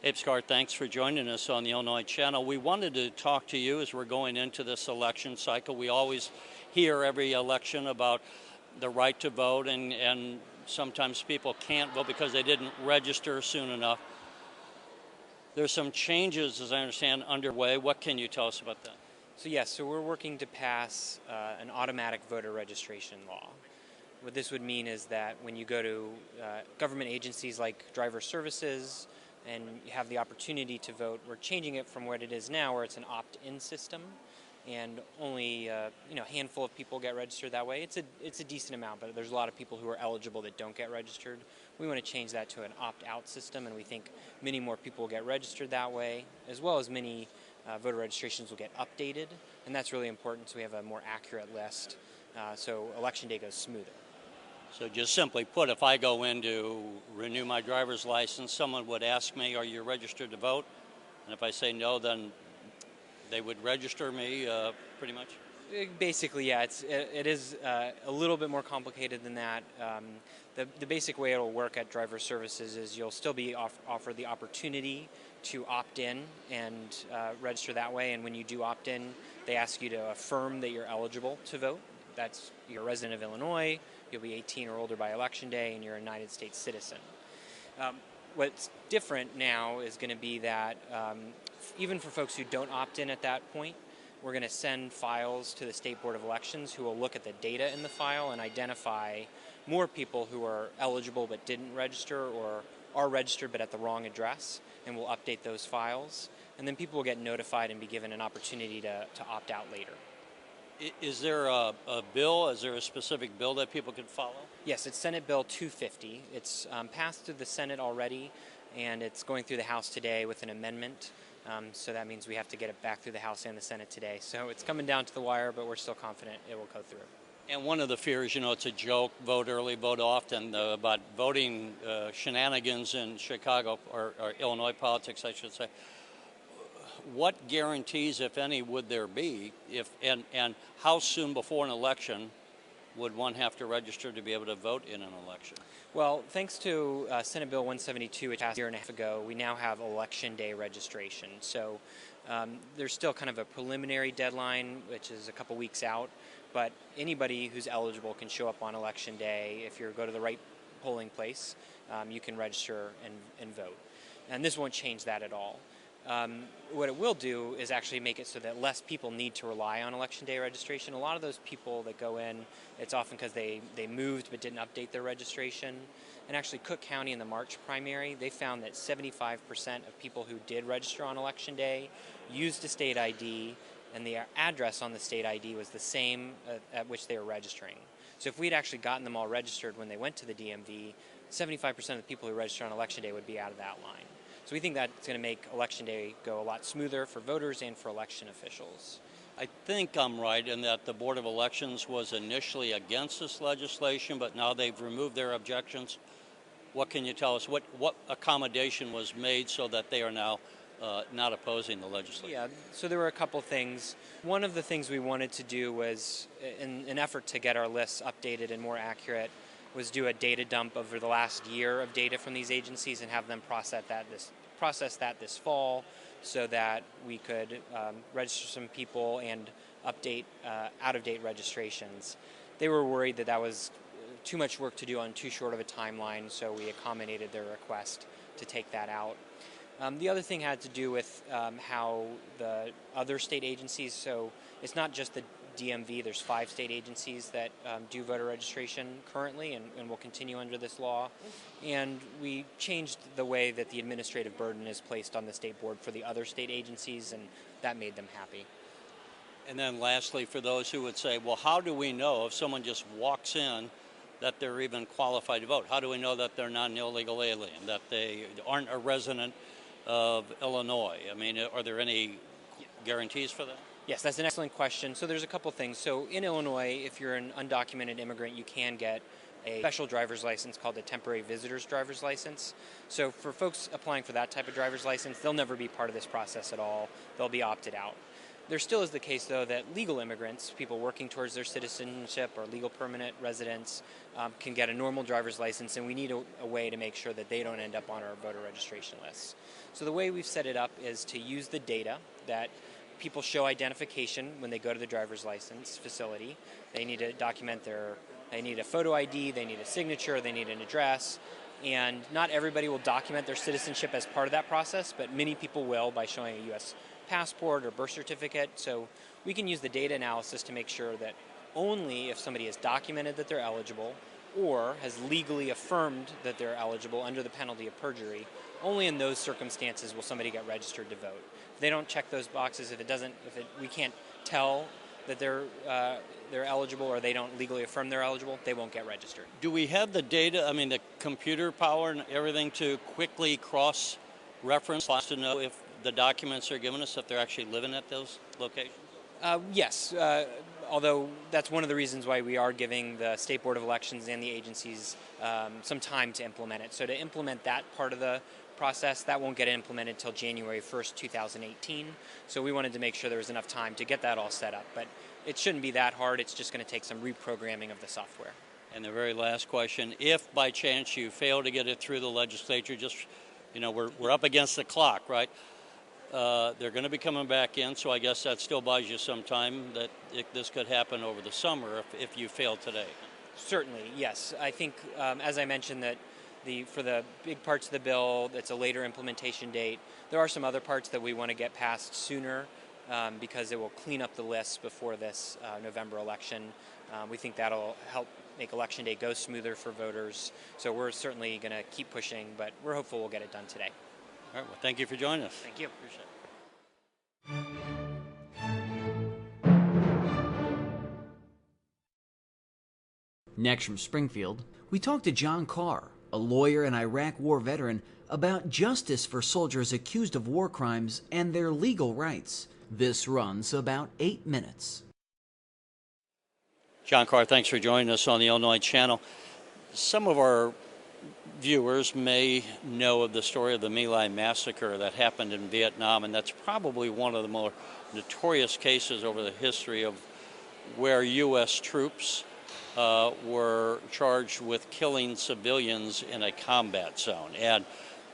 Abe Scarr, thanks for joining us on the Illinois Channel. We wanted to talk to you as we're going into this election cycle. We always hear every election about the right to vote, and sometimes people can't vote because they didn't register soon enough. There's some changes, as I understand, underway. What can you tell us about that? So yes, so we're working to pass an automatic voter registration law. What this would mean is that when you go to government agencies like driver services and you have the opportunity to vote, we're changing it from what it is now, where it's an opt-in system, and only a handful of people get registered that way. It's a decent amount, but there's a lot of people who are eligible that don't get registered. We want to change that to an opt-out system, and we think many more people will get registered that way, as well as many voter registrations will get updated, and that's really important so we have a more accurate list, so election day goes smoother. So just simply put, if I go in to renew my driver's license, someone would ask me, are you registered to vote? And if I say no, then they would register me pretty much? Basically, yeah. It is a little bit more complicated than that. The basic way it will work at driver services is you'll still be offered the opportunity to opt in and register that way. And when you do opt in, they ask you to affirm that you're eligible to vote. That's you're a resident of Illinois, you'll be 18 or older by election day, and you're a United States citizen. What's different now is going to be that even for folks who don't opt in at that point, we're going to send files to the State Board of Elections who will look at the data in the file and identify more people who are eligible but didn't register or are registered but at the wrong address, and we'll update those files. And then people will get notified and be given an opportunity to opt out later. Is there a bill? Is there a specific bill that people can follow? Yes, it's Senate Bill 250. It's passed through the Senate already, and it's going through the House today with an amendment. So that means we have to get it back through the House and the Senate today. So it's coming down to the wire, but we're still confident it will go through. And one of the fears, you know, it's a joke, vote early, vote often, about voting shenanigans in Chicago, or Illinois politics, I should say. What guarantees, if any, would there be, and how soon before an election would one have to register to be able to vote in an election? Well, thanks to Senate Bill 172, which passed a year and a half ago, we now have Election Day registration. So there's still kind of a preliminary deadline, which is a couple weeks out, but anybody who's eligible can show up on Election Day. If you go to the right polling place, you can register and vote. And this won't change that at all. What it will do is actually make it so that less people need to rely on Election Day registration. A lot of those people that go in, it's often because they moved but didn't update their registration. And actually Cook County in the March primary, they found that 75% of people who did register on Election Day used a state ID, and the address on the state ID was the same at which they were registering. So if we'd actually gotten them all registered when they went to the DMV, 75% of the people who register on Election Day would be out of that line. So we think that's going to make Election Day go a lot smoother for voters and for election officials. I think I'm right in that the Board of Elections was initially against this legislation, but now they've removed their objections. What can you tell us? What accommodation was made so that they are now not opposing the legislation? Yeah, so there were a couple things. One of the things we wanted to do was, in an effort to get our lists updated and more accurate, was do a data dump over the last year of data from these agencies and have them process that this fall, so that we could register some people and update out-of-date registrations. They were worried that was too much work to do on too short of a timeline, so we accommodated their request to take that out. The other thing had to do with how the other state agencies, so it's not just the DMV, there's 5 state agencies that do voter registration currently and will continue under this law. And we changed the way that the administrative burden is placed on the state board for the other state agencies, and that made them happy. And then lastly, for those who would say, well, how do we know if someone just walks in that they're even qualified to vote? How do we know that they're not an illegal alien, that they aren't a resident of Illinois? I mean, are there any guarantees for that? Yes, that's an excellent question. So there's a couple things. So in Illinois, if you're an undocumented immigrant, you can get a special driver's license called a temporary visitor's driver's license. So for folks applying for that type of driver's license, they'll never be part of this process at all. They'll be opted out. There still is the case, though, that legal immigrants, people working towards their citizenship or legal permanent residents, can get a normal driver's license, and we need a way to make sure that they don't end up on our voter registration lists. So the way we've set it up is to use the data that people show identification when they go to the driver's license facility. They need to document they need a photo ID, they need a signature, they need an address, and not everybody will document their citizenship as part of that process, but many people will by showing a U.S. passport or birth certificate. So we can use the data analysis to make sure that only if somebody has documented that they're eligible or has legally affirmed that they're eligible under the penalty of perjury, only in those circumstances will somebody get registered to vote. If they don't check those boxes, we can't tell that they're eligible or they don't legally affirm they're eligible, they won't get registered. Do we have the data, I mean the computer power and everything to quickly cross-reference to know if the documents are given us, if they're actually living at those locations? Yes, although that's one of the reasons why we are giving the State Board of Elections and the agencies some time to implement it. So to implement that part of the process, that won't get implemented until January 1st, 2018. So we wanted to make sure there was enough time to get that all set up. But it shouldn't be that hard. It's just going to take some reprogramming of the software. And the very last question, if by chance you fail to get it through the legislature, we're up against the clock, right? They're going to be coming back in, so I guess that still buys you some time that this could happen over the summer if you fail today. Certainly, yes. I think, as I mentioned, that for the big parts of the bill, it's a later implementation date. There are some other parts that we want to get passed sooner, because it will clean up the list before this November election. We think that'll help make Election Day go smoother for voters. So we're certainly going to keep pushing, but we're hopeful we'll get it done today. All right, well, thank you for joining us. Thank you. Appreciate it. Next from Springfield, we talked to John Carr, a lawyer and Iraq War veteran, about justice for soldiers accused of war crimes and their legal rights. This runs about 8 minutes. John Carr, thanks for joining us on the Illinois Channel. Some of our viewers may know of the story of the My Lai massacre that happened in Vietnam, and that's probably one of the more notorious cases over the history of where U.S. troops were charged with killing civilians in a combat zone. And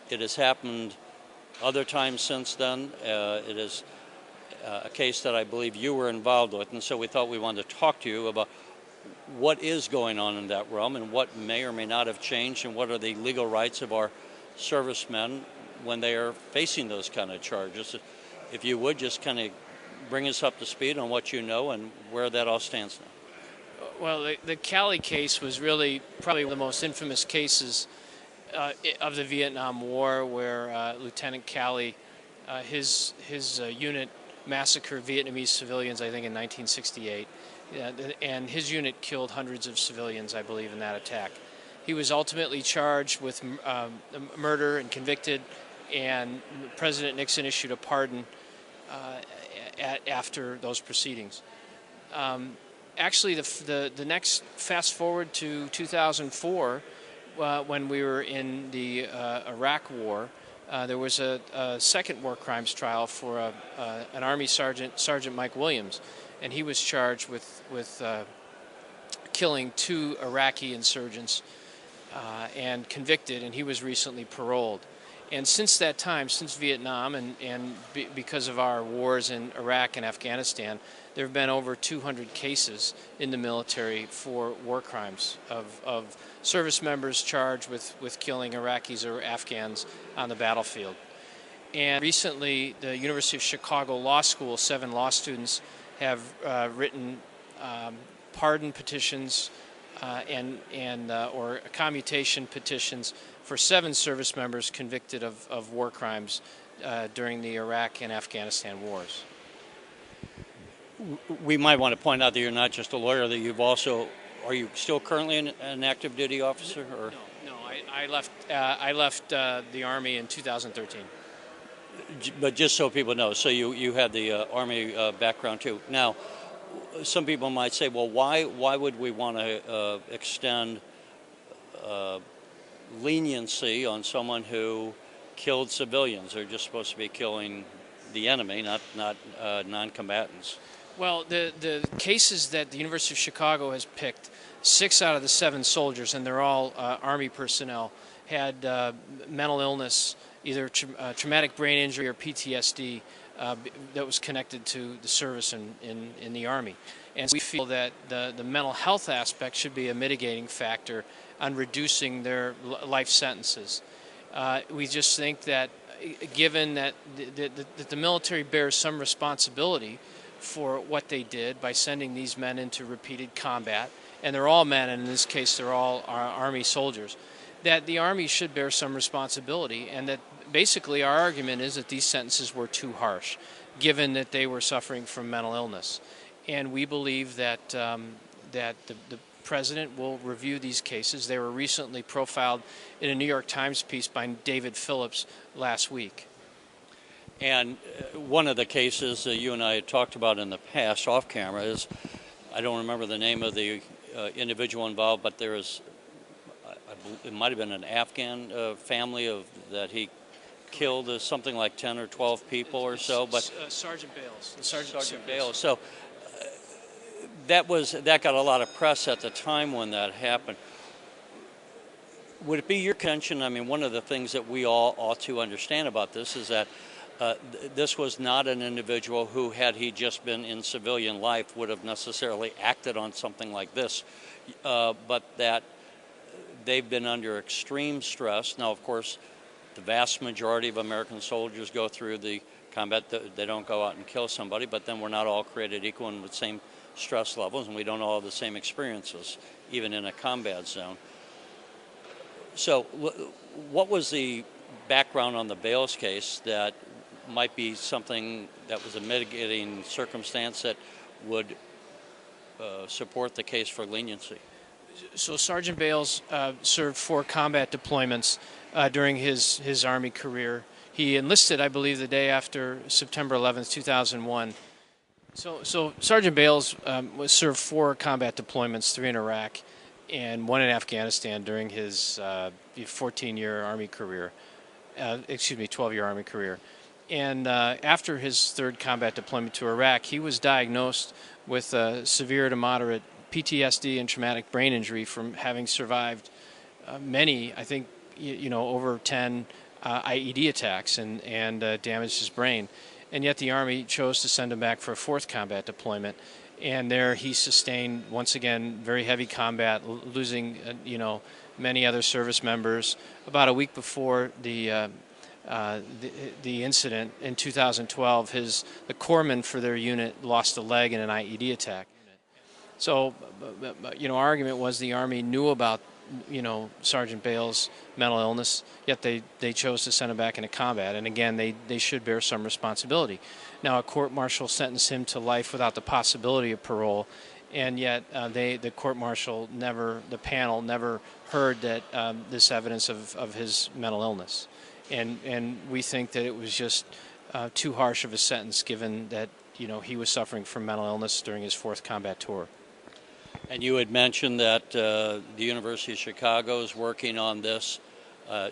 it has happened other times since then. It is a case that I believe you were involved with, and so we thought we wanted to talk to you about what is going on in that realm and what may or may not have changed, and what are the legal rights of our servicemen when they are facing those kind of charges. If you would just kind of bring us up to speed on what you know and where that all stands now. Well, the Cali case was really probably one of the most infamous cases of the Vietnam War, where Lieutenant Cali, his unit massacred Vietnamese civilians, I think, in 1968. And his unit killed hundreds of civilians, I believe, in that attack. He was ultimately charged with murder and convicted, and President Nixon issued a pardon after those proceedings. Actually, the next, fast forward to 2004, when we were in the Iraq War, there was a second war crimes trial for an Army Sergeant Mike Williams, and he was charged with killing 2 Iraqi insurgents and convicted, and he was recently paroled. And since that time, since Vietnam, and because of our wars in Iraq and Afghanistan, there have been over 200 cases in the military for war crimes of service members charged with killing Iraqis or Afghans on the battlefield. And recently, the University of Chicago Law School, 7 law students have written pardon petitions or commutation petitions for 7 service members convicted of war crimes during the Iraq and Afghanistan wars. We might want to point out that you're not just a lawyer, that you've also, are you still currently an active duty officer? Or? No, I left the Army in 2013. But just so people know, so you had the Army background too. Now, some people might say, well, why would we want to extend leniency on someone who killed civilians? They're just supposed to be killing the enemy, not non-combatants. Well, the cases that the University of Chicago has picked, 6 out of the 7 soldiers, and they're all Army personnel, had mental illness, either traumatic brain injury or PTSD that was connected to the service in the Army. And we feel that the mental health aspect should be a mitigating factor on reducing their life sentences. We just think that given that the military bears some responsibility for what they did by sending these men into repeated combat, and they're all men, and in this case they're all Army soldiers, that the Army should bear some responsibility, and that basically our argument is that these sentences were too harsh, given that they were suffering from mental illness. And we believe that the President will review these cases. They were recently profiled in a New York Times piece by David Phillips last week. And one of the cases that you and I had talked about in the past off camera is, I don't remember the name of the individual involved, but there is, it might have been an Afghan family that he killed something like 10 or 12 people or so. But Sergeant Bales. Sergeant Bales. So that got a lot of press at the time when that happened. Would it be your contention? I mean, one of the things that we all ought to understand about this is that this was not an individual who, had he just been in civilian life, would have necessarily acted on something like this, but that they've been under extreme stress. Now, of course, the vast majority of American soldiers go through the combat. They don't go out and kill somebody, but then we're not all created equal and with the same stress levels, and we don't all have the same experiences, even in a combat zone. So what was the background on the Bales case that might be something that was a mitigating circumstance that would support the case for leniency? So Sergeant Bales served 4 combat deployments during his Army career. He enlisted, I believe, the day after September 11th, 2001. So Sergeant Bales was served 4 combat deployments, 3 in Iraq and 1 in Afghanistan during his 14-year Army career. 12-year Army career. And after his 3rd combat deployment to Iraq, he was diagnosed with severe to moderate PTSD and traumatic brain injury from having survived many, I think, over 10 IED attacks and damaged his brain. And yet the Army chose to send him back for a 4th combat deployment. And there he sustained, once again, very heavy combat, losing, many other service members. About a week before the incident in 2012, the corpsman for their unit lost a leg in an IED attack. So, our argument was the Army knew about, Sergeant Bales' mental illness, yet they chose to send him back into combat. And again, they should bear some responsibility. Now, a court-martial sentenced him to life without the possibility of parole, and yet the court-martial the panel never heard that this evidence of his mental illness. And we think that it was just too harsh of a sentence, given that he was suffering from mental illness during his 4th combat tour. And you had mentioned that the University of Chicago is working on this.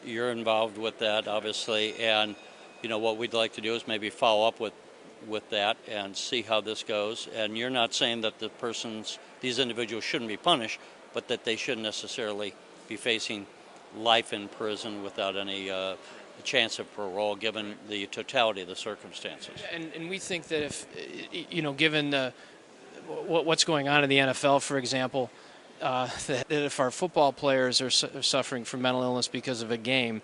You're involved with that, obviously, and what we'd like to do is maybe follow up with that and see how this goes. And you're not saying that these individuals shouldn't be punished, but that they shouldn't necessarily be facing life in prison without any chance of parole, given the totality of the circumstances. And we think that if, given what's going on in the NFL, for example, that if our football players are suffering from mental illness because of a game,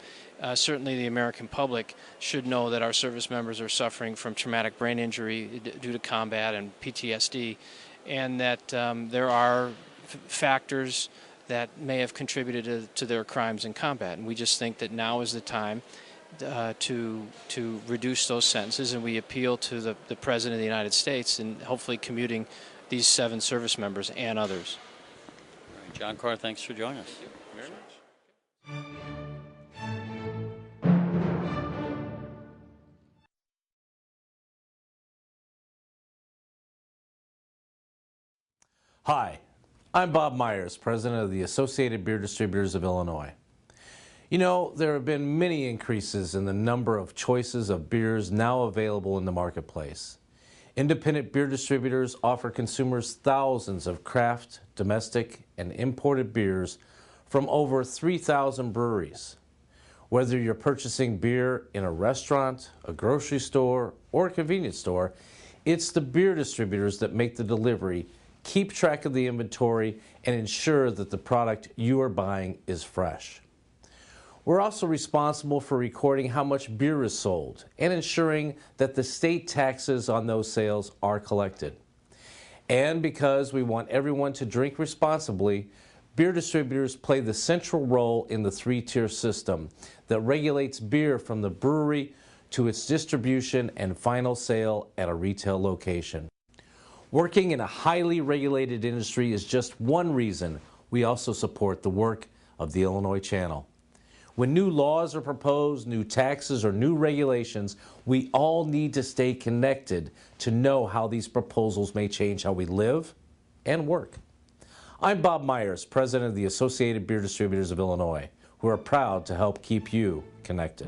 certainly the American public should know that our service members are suffering from traumatic brain injury due to combat and PTSD, and that there are factors that may have contributed to their crimes in combat. And we just think that now is the time to reduce those sentences, and we appeal to the President of the United States in hopefully commuting these 7 service members and others. All right, John Carr, thanks for joining us. Very much. Hi, I'm Bob Myers, President of the Associated Beer Distributors of Illinois. There have been many increases in the number of choices of beers now available in the marketplace. Independent beer distributors offer consumers thousands of craft, domestic, and imported beers from over 3,000 breweries. Whether you're purchasing beer in a restaurant, a grocery store, or a convenience store, it's the beer distributors that make the delivery, keep track of the inventory, and ensure that the product you are buying is fresh. We're also responsible for recording how much beer is sold and ensuring that the state taxes on those sales are collected. And because we want everyone to drink responsibly, beer distributors play the central role in the 3-tier system that regulates beer from the brewery to its distribution and final sale at a retail location. Working in a highly regulated industry is just one reason we also support the work of the Illinois Channel. When new laws are proposed, new taxes, or new regulations, we all need to stay connected to know how these proposals may change how we live and work. I'm Bob Myers, President of the Associated Beer Distributors of Illinois, who are proud to help keep you connected.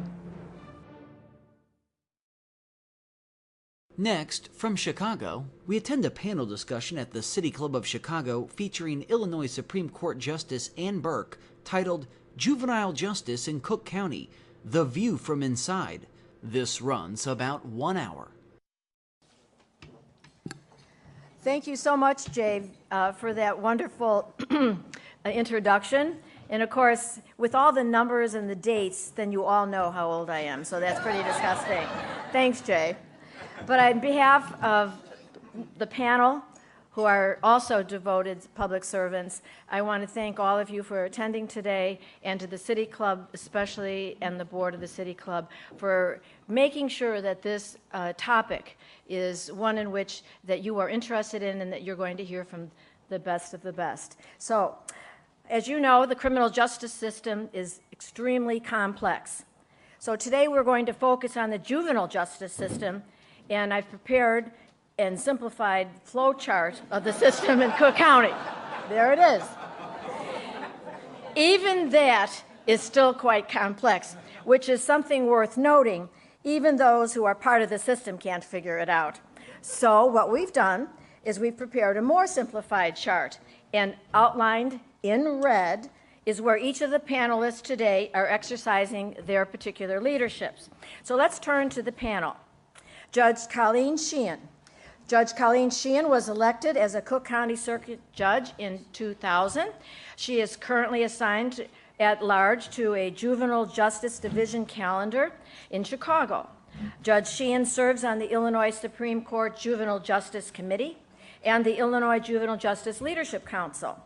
Next, from Chicago, we attend a panel discussion at the City Club of Chicago featuring Illinois Supreme Court Justice Ann Burke, titled Juvenile Justice in Cook County, The View from Inside. This runs about 1 hour. Thank you so much, Jay, for that wonderful introduction. And of course, with all the numbers and the dates, then you all know how old I am, so that's pretty disgusting. Thanks, Jay. But on behalf of the panel, who are also devoted public servants, I want to thank all of you for attending today, and to the City Club especially, and the board of the City Club, for making sure that this topic is one in which that you are interested in and that you're going to hear from the best of the best. So, as you know, the criminal justice system is extremely complex. So today we're going to focus on the juvenile justice system, and I've prepared and simplified flow chart of the system in Cook County. There it is. Even that is still quite complex, which is something worth noting. Even those who are part of the system can't figure it out. So what we've done is we've prepared a more simplified chart, and outlined in red is where each of the panelists today are exercising their particular leaderships. So let's turn to the panel. Judge Colleen Sheehan. Judge Colleen Sheehan was elected as a Cook County Circuit Judge in 2000. She is currently assigned at large to a Juvenile Justice Division calendar in Chicago. Judge Sheehan serves on the Illinois Supreme Court Juvenile Justice Committee and the Illinois Juvenile Justice Leadership Council.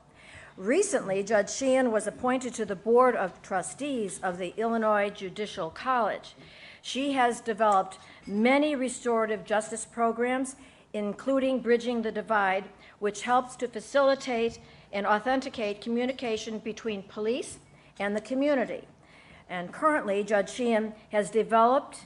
Recently, Judge Sheehan was appointed to the Board of Trustees of the Illinois Judicial College. She has developed many restorative justice programs, including Bridging the Divide, which helps to facilitate and authenticate communication between police and the community. And currently, Judge Sheehan has developed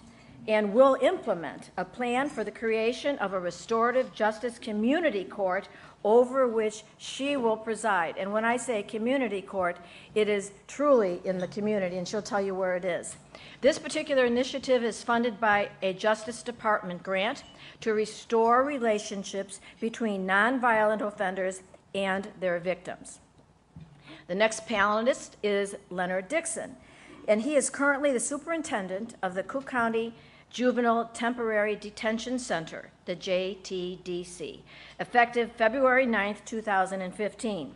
and will implement a plan for the creation of a restorative justice community court over which she will preside. And when I say community court, it is truly in the community, and she'll tell you where it is. This particular initiative is funded by a Justice Department grant to restore relationships between nonviolent offenders and their victims. The next panelist is Leonard Dixon, and he is currently the superintendent of the Cook County Juvenile Temporary Detention Center, the JTDC, effective February 9th, 2015.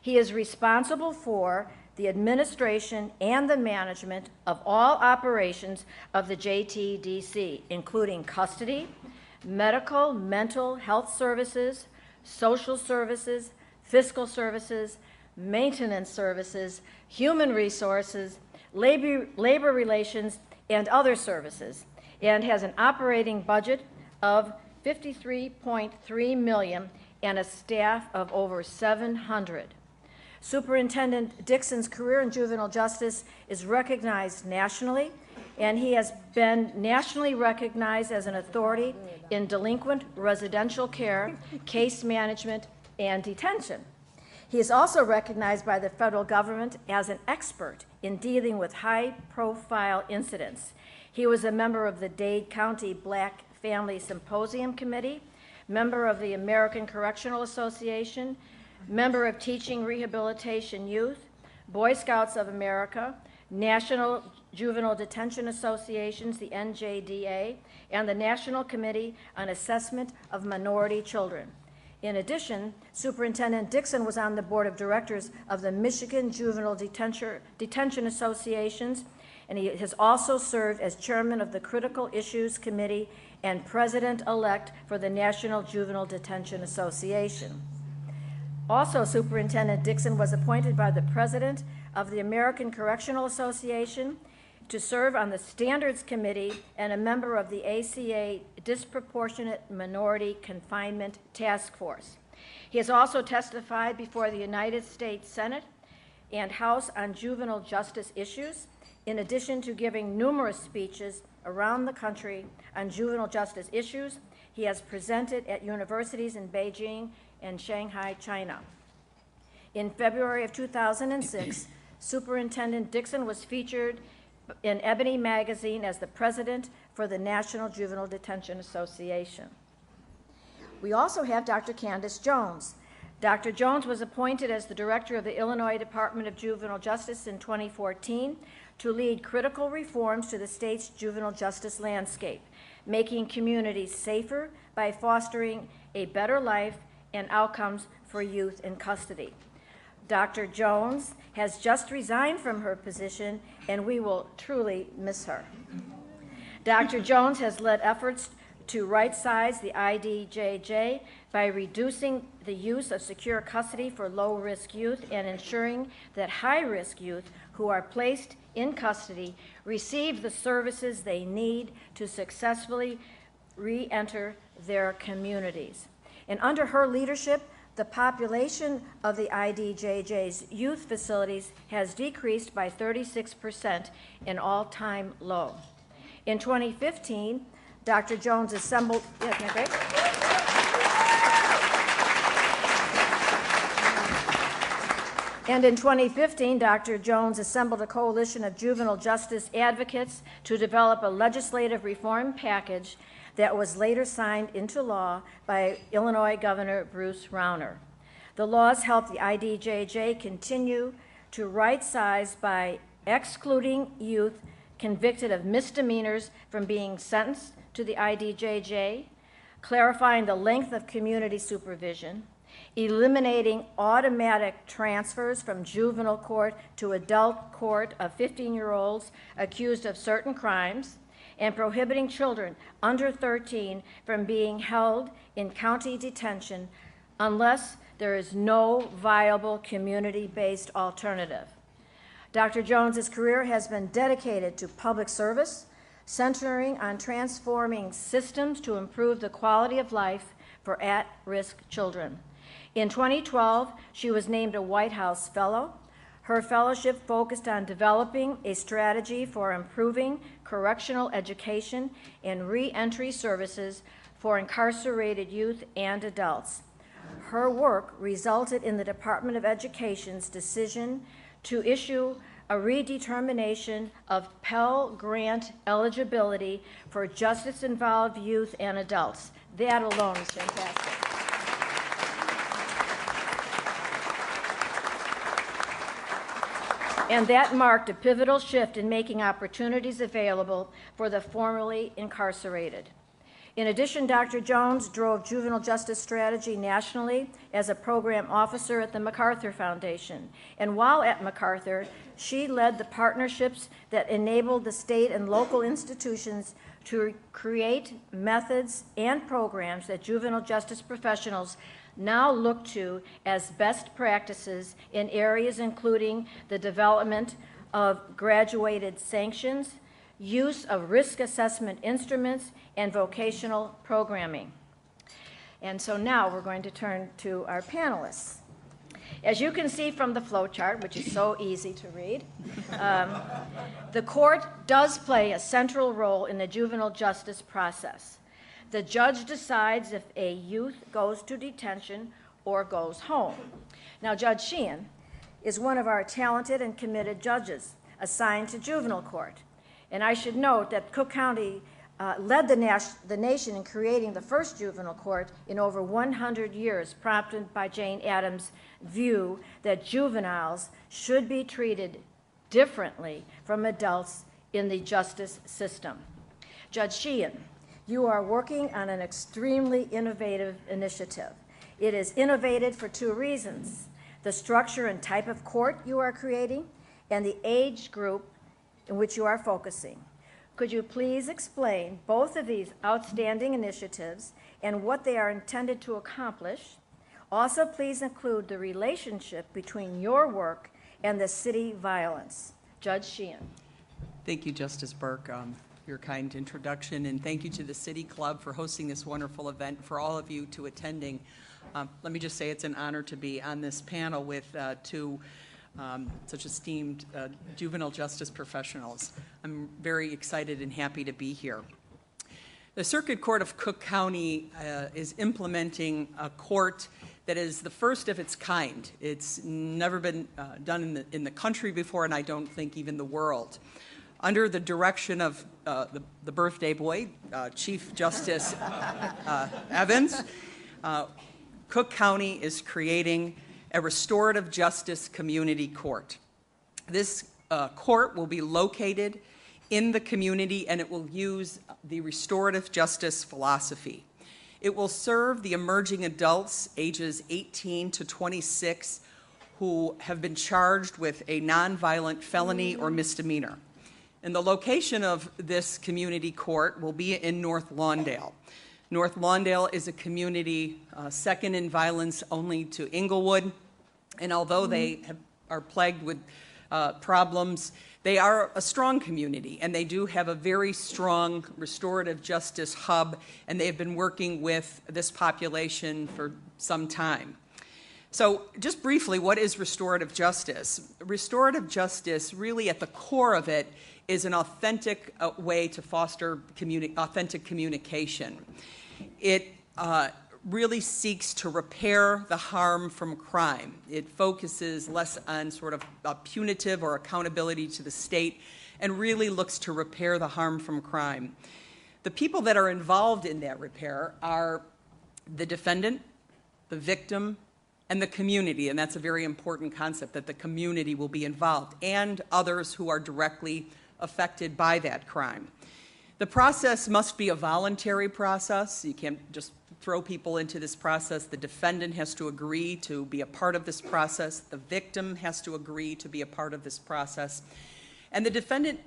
He is responsible for the administration and the management of all operations of the JTDC, including custody, medical, mental health services, social services, fiscal services, maintenance services, human resources, labor relations, and other services, and has an operating budget of $53.3 million and a staff of over 700. Superintendent Dixon's career in juvenile justice is recognized nationally, and he has been nationally recognized as an authority in delinquent residential care, case management, and detention. He is also recognized by the federal government as an expert in dealing with high-profile incidents. He was a member of the Dade County Black Family Symposium Committee, member of the American Correctional Association, member of Teaching Rehabilitation Youth, Boy Scouts of America, National Juvenile Detention Associations, the NJDA, and the National Committee on Assessment of Minority Children. In addition, Superintendent Dixon was on the board of directors of the Michigan Juvenile Detention Associations, and he has also served as chairman of the Critical Issues Committee and president-elect for the National Juvenile Detention Association. Also, Superintendent Dixon was appointed by the president of the American Correctional Association to serve on the Standards Committee and a member of the ACA Disproportionate Minority Confinement Task Force. He has also testified before the United States Senate and House on juvenile justice issues, in addition to giving numerous speeches around the country on juvenile justice issues. He has presented at universities in Beijing and Shanghai, China. In February of 2006, Superintendent Dixon was featured in Ebony magazine as the president for the National Juvenile Detention Association. We also have Dr. Candace Jones. Dr. Jones was appointed as the director of the Illinois Department of Juvenile Justice in 2014 to lead critical reforms to the state's juvenile justice landscape, making communities safer by fostering a better life and outcomes for youth in custody. Dr. Jones has just resigned from her position, and we will truly miss her. Dr. Jones has led efforts to right-size the IDJJ by reducing the use of secure custody for low-risk youth and ensuring that high-risk youth who are placed in custody receive the services they need to successfully re-enter their communities. And under her leadership, the population of the IDJJ's youth facilities has decreased by 36%, an all-time low. In 2015, Dr. Jones assembled, yeah, isn't that great? And in 2015, Dr. Jones assembled a coalition of juvenile justice advocates to develop a legislative reform package that was later signed into law by Illinois Governor Bruce Rauner. The laws help the IDJJ continue to right-size by excluding youth convicted of misdemeanors from being sentenced to the IDJJ, clarifying the length of community supervision, eliminating automatic transfers from juvenile court to adult court of 15-year-olds accused of certain crimes, and prohibiting children under 13 from being held in county detention unless there is no viable community-based alternative. Dr. Jones's career has been dedicated to public service, centering on transforming systems to improve the quality of life for at-risk children. In 2012, she was named a White House Fellow. Her fellowship focused on developing a strategy for improving correctional education and re-entry services for incarcerated youth and adults. Her work resulted in the Department of Education's decision to issue a redetermination of Pell Grant eligibility for justice-involved youth and adults. That alone is fantastic. And that marked a pivotal shift in making opportunities available for the formerly incarcerated. In addition, Dr. Jones drove juvenile justice strategy nationally as a program officer at the MacArthur Foundation. And while at MacArthur, she led the partnerships that enabled the state and local institutions to create methods and programs that juvenile justice professionals now look to as best practices in areas including the development of graduated sanctions, use of risk assessment instruments, and vocational programming. And so now we're going to turn to our panelists. As you can see from the flow chart, which is so easy to read, the court does play a central role in the juvenile justice process. The judge decides if a youth goes to detention or goes home. Now, Judge Sheehan is one of our talented and committed judges assigned to juvenile court. And I should note that Cook County led the nation in creating the first juvenile court in over 100 years, prompted by Jane Addams' view that juveniles should be treated differently from adults in the justice system. Judge Sheehan, you are working on an extremely innovative initiative. It is innovative for two reasons: the structure and type of court you are creating and the age group in which you are focusing. Could you please explain both of these outstanding initiatives and what they are intended to accomplish? Also, please include the relationship between your work and the city violence. Judge Sheehan. Thank you, Justice Burke, your kind introduction, and thank you to the City Club for hosting this wonderful event, for all of you to attending. Let me just say it's an honor to be on this panel with two such esteemed juvenile justice professionals. I'm very excited and happy to be here. The Circuit Court of Cook County is implementing a court that is the first of its kind. It's never been done in the country before, and I don't think even the world. Under the direction of the birthday boy, Chief Justice Evans, Cook County is creating a restorative justice community court. This court will be located in the community, and it will use the restorative justice philosophy. It will serve the emerging adults ages 18 to 26 who have been charged with a nonviolent felony or misdemeanor. And the location of this community court will be in North Lawndale. North Lawndale is a community second in violence only to Inglewood, and although they are plagued with problems, they are a strong community, and they do have a very strong restorative justice hub, and they have been working with this population for some time. So just briefly, what is restorative justice? Restorative justice, really at the core of it, is an authentic way to foster authentic communication. It really seeks to repair the harm from crime. It focuses less on sort of a punitive or accountability to the state and really looks to repair the harm from crime. The people that are involved in that repair are the defendant, the victim, and the community, and that's a very important concept, that the community will be involved, and others who are directly affected by that crime. The process must be a voluntary process. You can't just throw people into this process. The defendant has to agree to be a part of this process. The victim has to agree to be a part of this process. And the defendant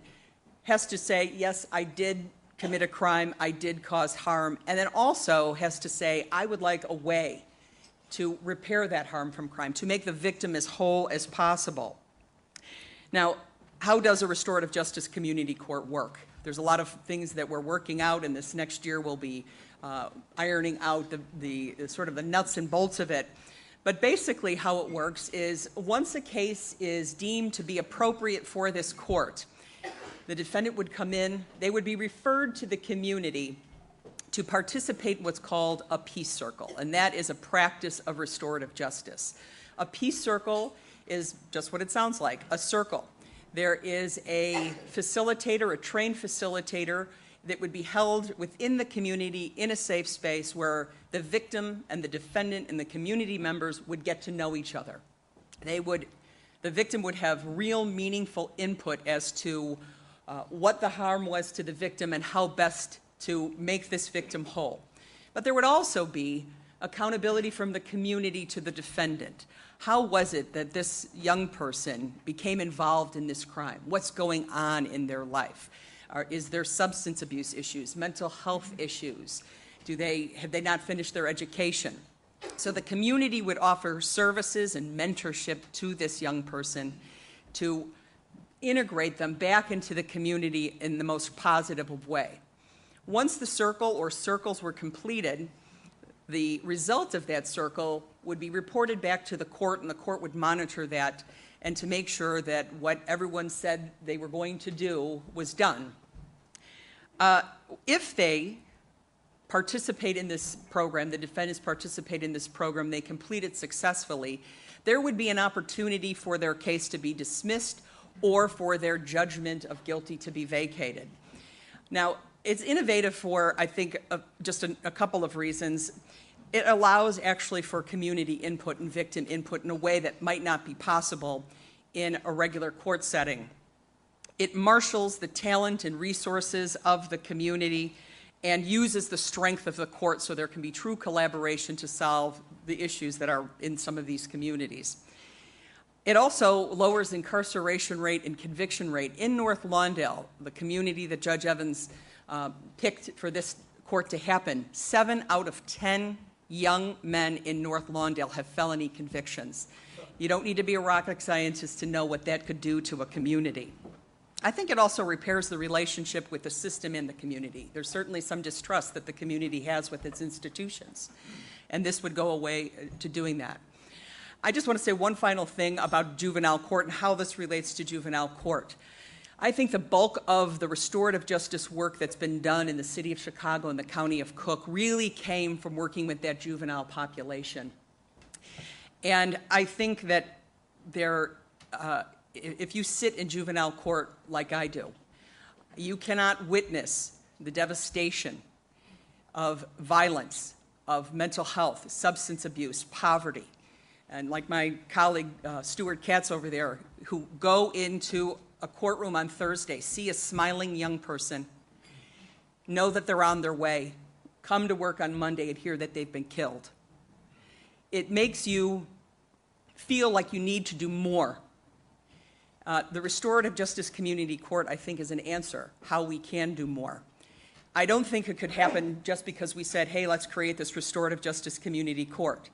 has to say, yes, I did commit a crime, I did cause harm, and then also has to say, I would like a way to repair that harm from crime, to make the victim as whole as possible. Now, how does a restorative justice community court work? There's a lot of things that we're working out, and this next year we'll be ironing out the sort of the nuts and bolts of it. But basically how it works is once a case is deemed to be appropriate for this court, the defendant would come in, they would be referred to the community to participate in what's called a peace circle, and that is a practice of restorative justice. A peace circle is just what it sounds like, a circle. There is a facilitator, a trained facilitator, that would be held within the community in a safe space where the victim and the defendant and the community members would get to know each other. The victim would have real meaningful input as to what the harm was to the victim and how best to make this victim whole. But there would also be accountability from the community to the defendant. How was it that this young person became involved in this crime? What's going on in their life? Is there substance abuse issues, mental health issues? Have they not finished their education? So the community would offer services and mentorship to this young person to integrate them back into the community in the most positive way. Once the circle or circles were completed, the result of that circle would be reported back to the court, and the court would monitor that and to make sure that what everyone said they were going to do was done. If they participate in this program, the defendants participate in this program, they complete it successfully, there would be an opportunity for their case to be dismissed or for their judgment of guilty to be vacated. Now, it's innovative for, I think, just a couple of reasons. It allows actually for community input and victim input in a way that might not be possible in a regular court setting. It marshals the talent and resources of the community and uses the strength of the court so there can be true collaboration to solve the issues that are in some of these communities. It also lowers incarceration rate and conviction rate. In North Lawndale, the community that Judge Evans picked for this court to happen, 7 out of 10 young men in North Lawndale have felony convictions. You don't need to be a rocket scientist to know what that could do to a community. I think it also repairs the relationship with the system in the community. There's certainly some distrust that the community has with its institutions, and this would go away to doing that. I just want to say one final thing about juvenile court and how this relates to juvenile court. I think the bulk of the restorative justice work that's been done in the city of Chicago and the county of Cook really came from working with that juvenile population. And I think that if you sit in juvenile court like I do, you cannot witness the devastation of violence, of mental health, substance abuse, poverty. And like my colleague Stuart Katz over there, who go into a courtroom on Thursday, see a smiling young person, know that they're on their way, come to work on Monday and hear that they've been killed. It makes you feel like you need to do more. The Restorative Justice Community Court, I think, is an answer, how we can do more. I don't think it could happen just because we said, hey, let's create this Restorative Justice Community Court.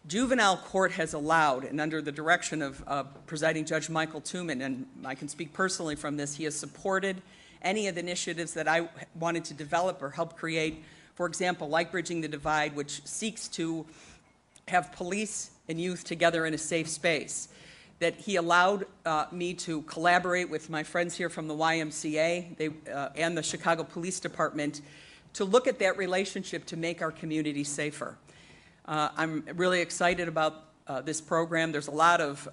Juvenile court has allowed, and under the direction of Presiding Judge Michael Tooman, and I can speak personally from this, he has supported any of the initiatives that I wanted to develop or help create, for example, like Bridging the Divide, which seeks to have police and youth together in a safe space. That he allowed me to collaborate with my friends here from the YMCA and the Chicago Police Department to look at that relationship to make our community safer. I'm really excited about this program. There's a lot of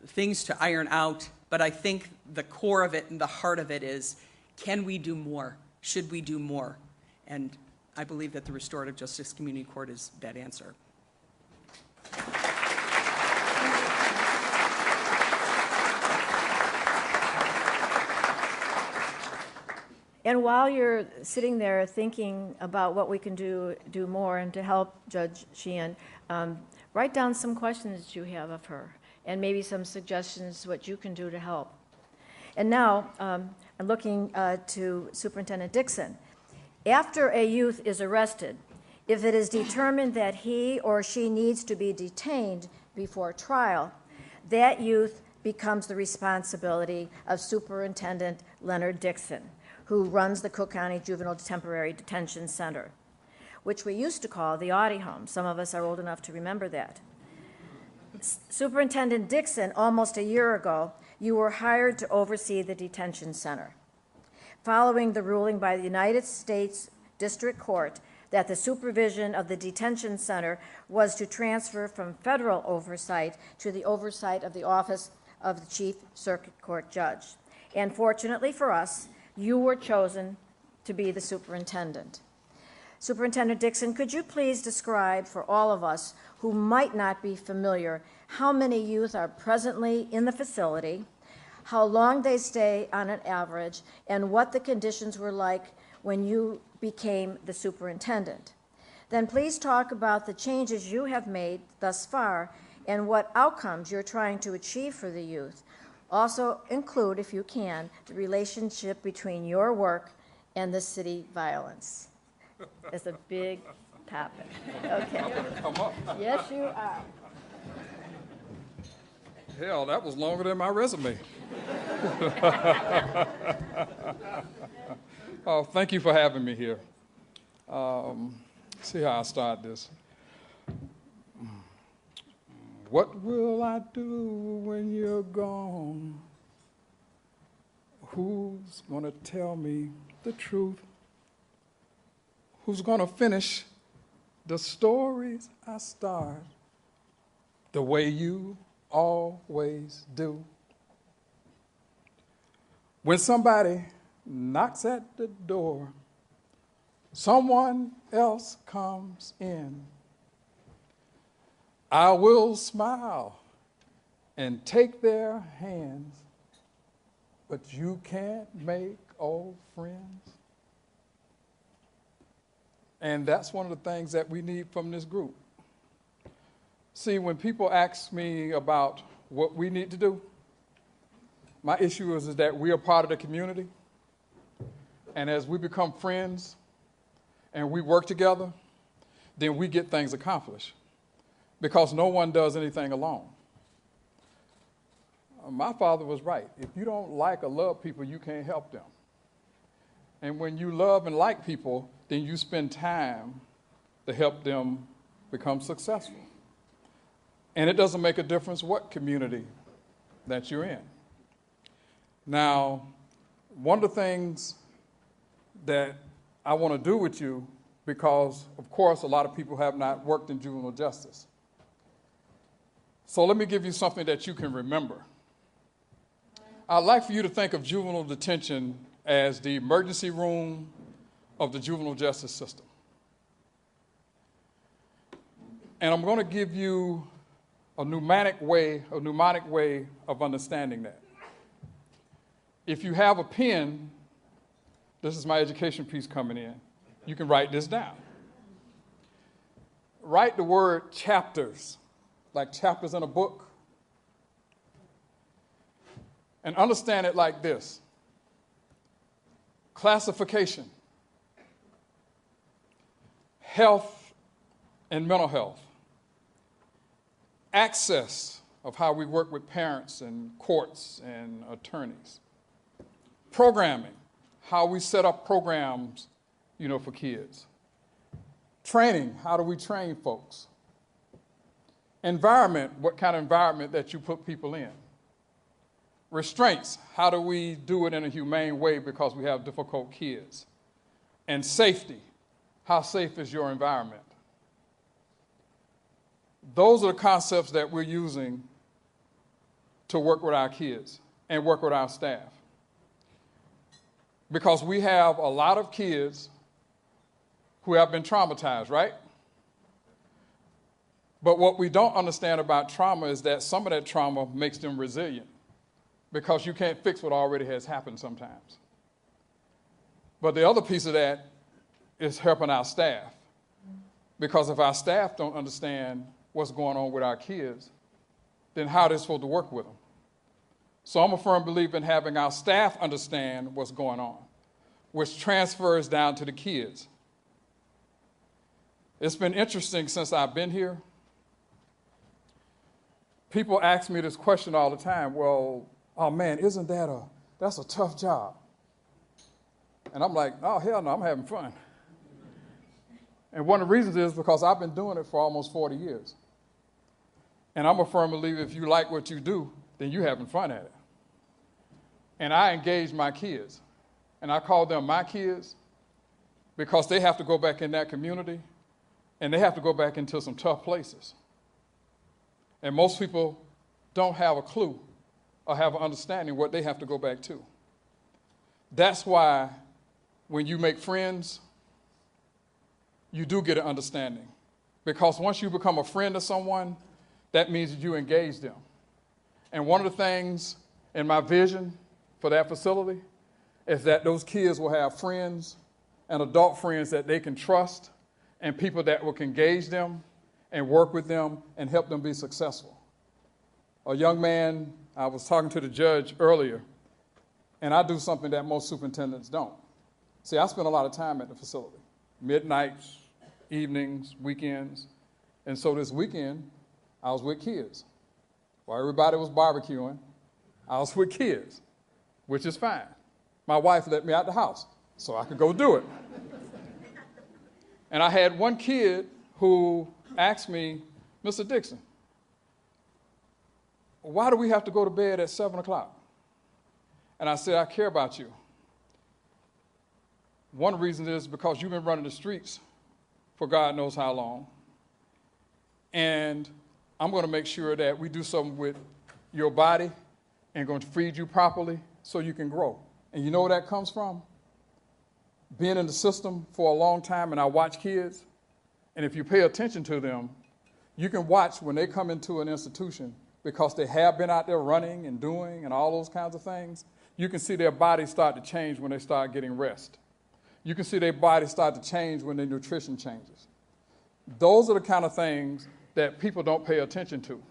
things to iron out, but I think the core of it and the heart of it is, can we do more? Should we do more? And I believe that the Restorative Justice Community Court is that answer. And while you're sitting there thinking about what we can do more and to help Judge Sheehan, write down some questions that you have of her and maybe some suggestions what you can do to help. And now I'm looking to Superintendent Dixon. After a youth is arrested, if it is determined that he or she needs to be detained before trial, that youth becomes the responsibility of Superintendent Leonard Dixon, who runs the Cook County Juvenile Temporary Detention Center, which we used to call the Audie Home. Some of us are old enough to remember that. Superintendent Dixon, almost a year ago, you were hired to oversee the detention center. Following the ruling by the United States District Court that the supervision of the detention center was to transfer from federal oversight to the oversight of the Office of the Chief Circuit Court Judge. And fortunately for us, you were chosen to be the superintendent. Superintendent Dixon, could you please describe for all of us who might not be familiar how many youth are presently in the facility, how long they stay on an average, and what the conditions were like when you became the superintendent? Then please talk about the changes you have made thus far and what outcomes you're trying to achieve for the youth. Also include, if you can, the relationship between your work and the city violence. It's a big topic. Okay. I'm gonna come up. Yes, you are. Hell, that was longer than my resume. Oh, thank you for having me here. See how I start this. What will I do when you're gone? Who's gonna tell me the truth? Who's gonna finish the stories I start the way you always do? When somebody knocks at the door, someone else comes in. I will smile and take their hands, but you can't make old friends. And that's one of the things that we need from this group. See, when people ask me about what we need to do, my issue is that we are part of the community, and as we become friends and we work together, then we get things accomplished, because no one does anything alone. My father was right. If you don't like or love people, you can't help them. And when you love and like people, then you spend time to help them become successful. And it doesn't make a difference what community that you're in. Now, one of the things that I want to do with you, because, of course, a lot of people have not worked in juvenile justice. So let me give you something that you can remember. I'd like for you to think of juvenile detention as the emergency room of the juvenile justice system. And I'm going to give you a mnemonic way of understanding that. If you have a pen, this is my education piece coming in, you can write this down. Write the word chapters like chapters in a book. And understand it like this. Classification, health and mental health, access of how we work with parents and courts and attorneys, programming, how we set up programs, for kids, training, how do we train folks, environment, what kind of environment that you put people in, restraints, how do we do it in a humane way because we have difficult kids, and safety, how safe is your environment? Those are the concepts that we're using to work with our kids and work with our staff. Because we have a lot of kids who have been traumatized, right? But what we don't understand about trauma is that some of that trauma makes them resilient because you can't fix what already has happened sometimes. But the other piece of that is helping our staff. Because if our staff don't understand what's going on with our kids, then how are they supposed to work with them? So I'm a firm believer in having our staff understand what's going on, which transfers down to the kids. It's been interesting since I've been here. People ask me this question all the time, well, oh man, that's a tough job. And I'm like, oh hell no, I'm having fun. And one of the reasons is because I've been doing it for almost 40 years. And I'm a firm believer if you like what you do, then you're having fun at it. And I engage my kids. And I call them my kids because they have to go back in that community and they have to go back into some tough places. And most people don't have a clue or have an understanding what they have to go back to. That's why when you make friends, you do get an understanding. Because once you become a friend of someone, that means that you engage them. And one of the things in my vision for that facility is that those kids will have friends and adult friends that they can trust and people that will engage them and work with them and help them be successful. A young man, I was talking to the judge earlier, and I do something that most superintendents don't. See, I spend a lot of time at the facility, midnights, evenings, weekends. And so this weekend, I was with kids. While everybody was barbecuing, I was with kids, which is fine. My wife let me out the house so I could go do it. And I had one kid who asked me, Mr. Dixon, why do we have to go to bed at 7 o'clock? And I said, I care about you. One reason is because you've been running the streets for God knows how long. And I'm going to make sure that we do something with your body and going to feed you properly so you can grow. And you know where that comes from? Being in the system for a long time, and I watch kids, and if you pay attention to them, you can watch when they come into an institution because they have been out there running and doing and all those kinds of things. You can see their bodies start to change when they start getting rest. You can see their bodies start to change when their nutrition changes. Those are the kind of things that people don't pay attention to.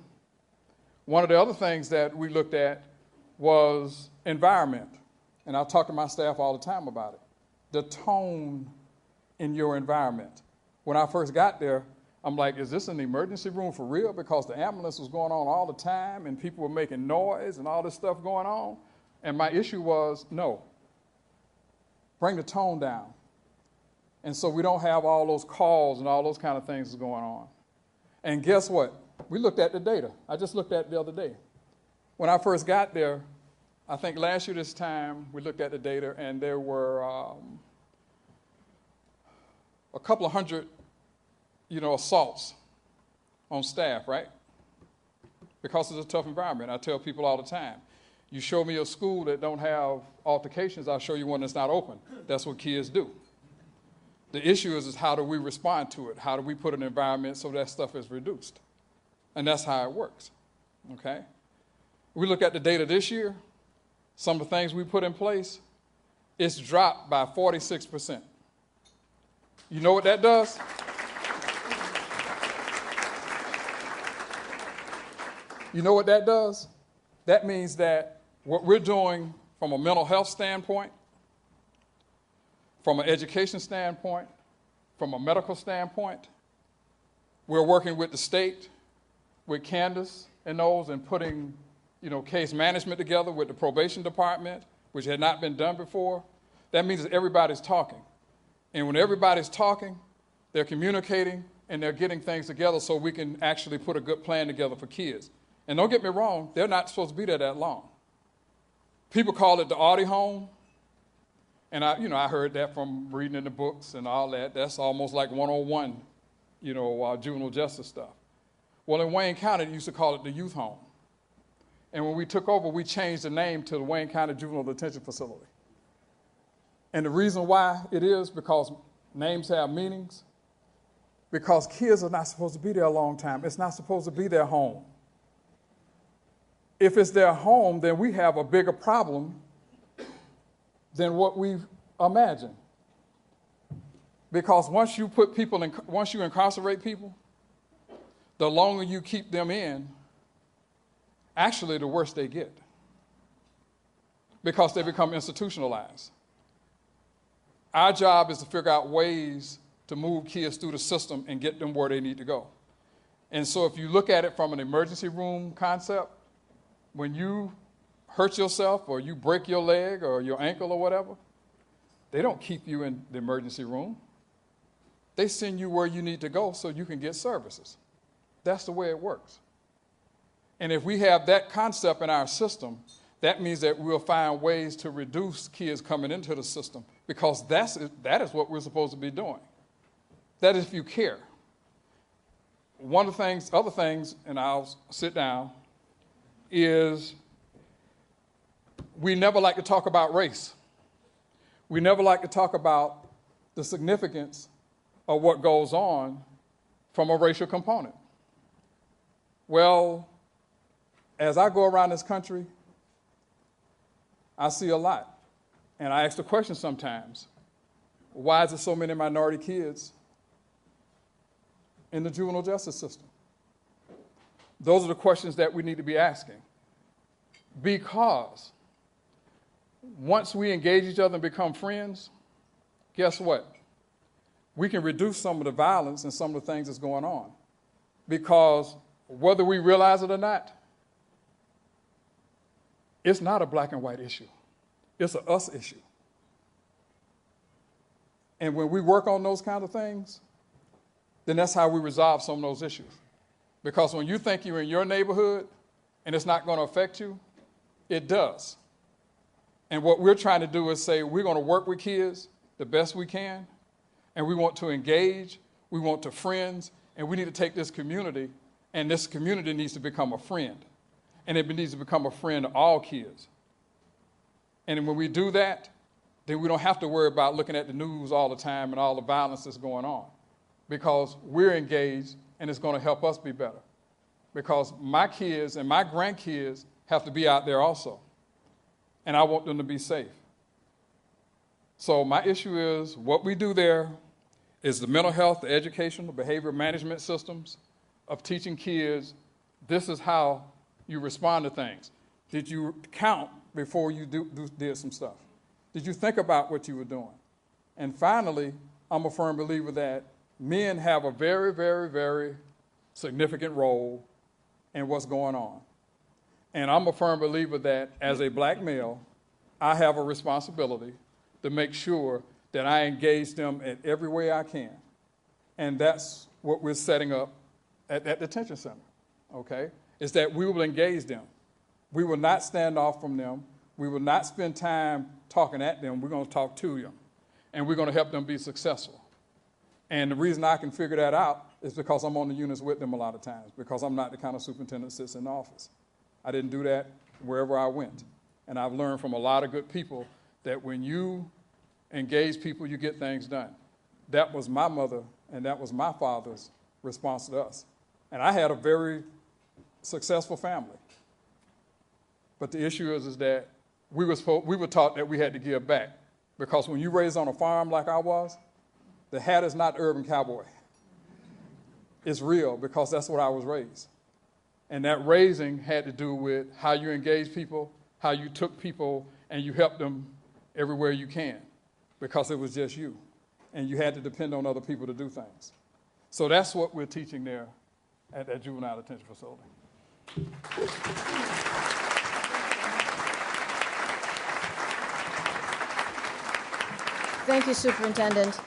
One of the other things that we looked at was environment. And I talk to my staff all the time about it. The tone in your environment. When I first got there, I'm like, is this an emergency room for real? Because the ambulance was going on all the time and people were making noise and all this stuff going on. And my issue was, no, bring the tone down. And so we don't have all those calls and all those kind of things going on. And guess what? We looked at the data. I just looked at it the other day. When I first got there, I think last year this time, we looked at the data and there were a couple of hundred, assaults on staff, right? Because it's a tough environment. I tell people all the time, you show me a school that don't have altercations, I'll show you one that's not open. That's what kids do. The issue is how do we respond to it? How do we put an environment so that stuff is reduced? And that's how it works, okay? We look at the data this year, some of the things we put in place, it's dropped by 46%. You know what that does? You know what that does? That means that what we're doing from a mental health standpoint, from an education standpoint, from a medical standpoint, we're working with the state, with Candace and those, and putting, case management together with the probation department, which had not been done before. That means that everybody's talking. And when everybody's talking, they're communicating and they're getting things together so we can actually put a good plan together for kids. And don't get me wrong, they're not supposed to be there that long. People call it the Audi home. And I heard that from reading in the books and all that. That's almost like 101, juvenile justice stuff. Well, in Wayne County, they used to call it the youth home. And when we took over, we changed the name to the Wayne County Juvenile Detention Facility. And the reason why it is because names have meanings, because kids are not supposed to be there a long time. It's not supposed to be their home. If it's their home, then we have a bigger problem than what we imagine. Because once you incarcerate people, the longer you keep them in, actually the worse they get. Because they become institutionalized. Our job is to figure out ways to move kids through the system and get them where they need to go. And so if you look at it from an emergency room concept, when you hurt yourself or you break your leg or your ankle or whatever, they don't keep you in the emergency room. They send you where you need to go so you can get services. That's the way it works. And if we have that concept in our system, that means that we'll find ways to reduce kids coming into the system, because that is what we're supposed to be doing. That is if you care. One of the other things, and I'll sit down, is we never like to talk about race. We never like to talk about the significance of what goes on from a racial component. Well, as I go around this country, I see a lot. And I ask the question sometimes, why is there so many minority kids in the juvenile justice system? Those are the questions that we need to be asking. Because once we engage each other and become friends, guess what? We can reduce some of the violence and some of the things that's going on. Because whether we realize it or not, it's not a black and white issue. It's an us issue. And when we work on those kind of things, then that's how we resolve some of those issues. Because when you think you're in your neighborhood and it's not going to affect you, it does. And what we're trying to do is say we're going to work with kids the best we can, and we want to engage, we want to friends, and we need to take this community, and this community needs to become a friend. And it needs to become a friend to all kids. And when we do that, then we don't have to worry about looking at the news all the time and all the violence that's going on, because we're engaged and it's going to help us be better. Because my kids and my grandkids have to be out there also, and I want them to be safe. So my issue is what we do there is the mental health, the educational, behavioral management systems of teaching kids this is how you respond to things. Did you count before you did some stuff? Did you think about what you were doing? And finally, I'm a firm believer that men have a very, very, very significant role in what's going on. And I'm a firm believer that as a black male, I have a responsibility to make sure that I engage them in every way I can. And that's what we're setting up at that detention center, okay? Is that we will engage them. We will not stand off from them. We will not spend time talking at them. We're going to talk to them. And we're going to help them be successful. And the reason I can figure that out is because I'm on the units with them a lot of times, because I'm not the kind of superintendent that sits in the office. I didn't do that wherever I went. And I've learned from a lot of good people that when you engage people, you get things done. That was my mother and that was my father's response to us. And I had a very successful family. But the issue is that we were taught that we had to give back. Because when you raised on a farm like I was, the hat is not urban cowboy. It's real, because that's what I was raised. And that raising had to do with how you engage people, how you took people and you helped them everywhere you can, because it was just you. And you had to depend on other people to do things. So that's what we're teaching there at that juvenile detention facility. Thank you, Superintendent.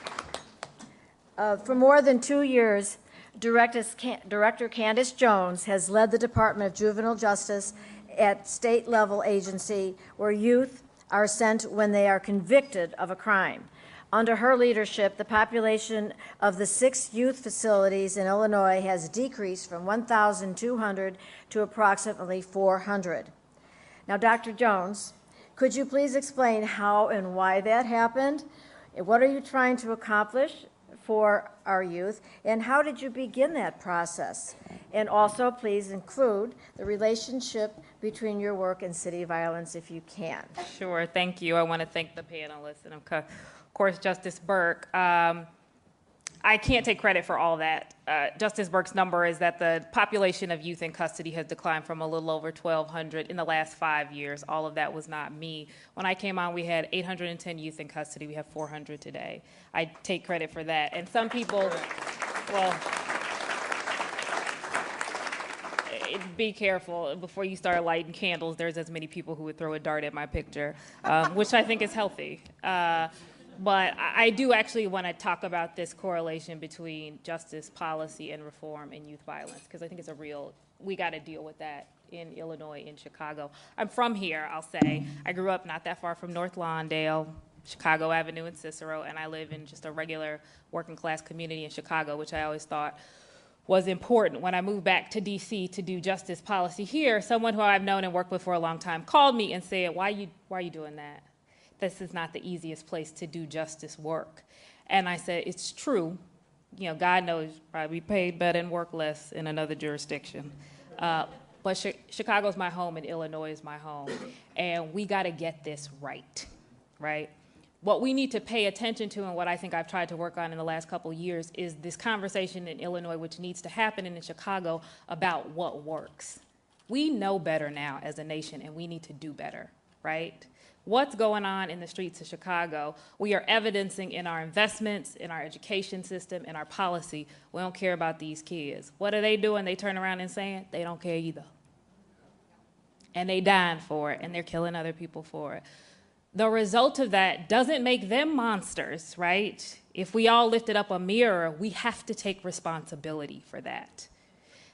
For more than 2 years, Director Candace Jones has led the Department of Juvenile Justice at state-level agency where youth are sent when they are convicted of a crime. Under her leadership, the population of the 6 youth facilities in Illinois has decreased from 1,200 to approximately 400. Now, Dr. Jones, could you please explain how and why that happened? What are you trying to accomplish for our youth, and how did you begin that process? And also, please include the relationship between your work and city violence, if you can. Sure, thank you. I want to thank the panelists and, of course, Justice Burke. I can't take credit for all that. Justice Burke's number is that the population of youth in custody has declined from a little over 1,200 in the last 5 years. All of that was not me. When I came on, we had 810 youth in custody. We have 400 today. I take credit for that. And some people, well, be careful. Before you start lighting candles, there's as many people who would throw a dart at my picture, which I think is healthy. But I do actually want to talk about this correlation between justice policy and reform and youth violence, because I think it's a real, we got to deal with that in Illinois, in Chicago. I'm from here, I'll say. I grew up not that far from North Lawndale, Chicago Avenue and Cicero, and I live in just a regular working class community in Chicago, which I always thought was important. When I moved back to DC to do justice policy here, someone who I've known and worked with for a long time called me and said, why are you doing that? This is not the easiest place to do justice work. And I said, it's true. You know, God knows, probably paid better and work less in another jurisdiction. But Chicago's my home and Illinois is my home. And we got to get this right, right? What we need to pay attention to, and what I think I've tried to work on in the last couple of years, is this conversation in Illinois, which needs to happen in Chicago, about what works. We know better now as a nation, and we need to do better, right? What's going on in the streets of Chicago, we are evidencing in our investments, in our education system, in our policy. We don't care about these kids. What are they doing? They turn around and saying they don't care either. And they dying for it, and they're killing other people for it. The result of that doesn't make them monsters, right? If we all lifted up a mirror, we have to take responsibility for that.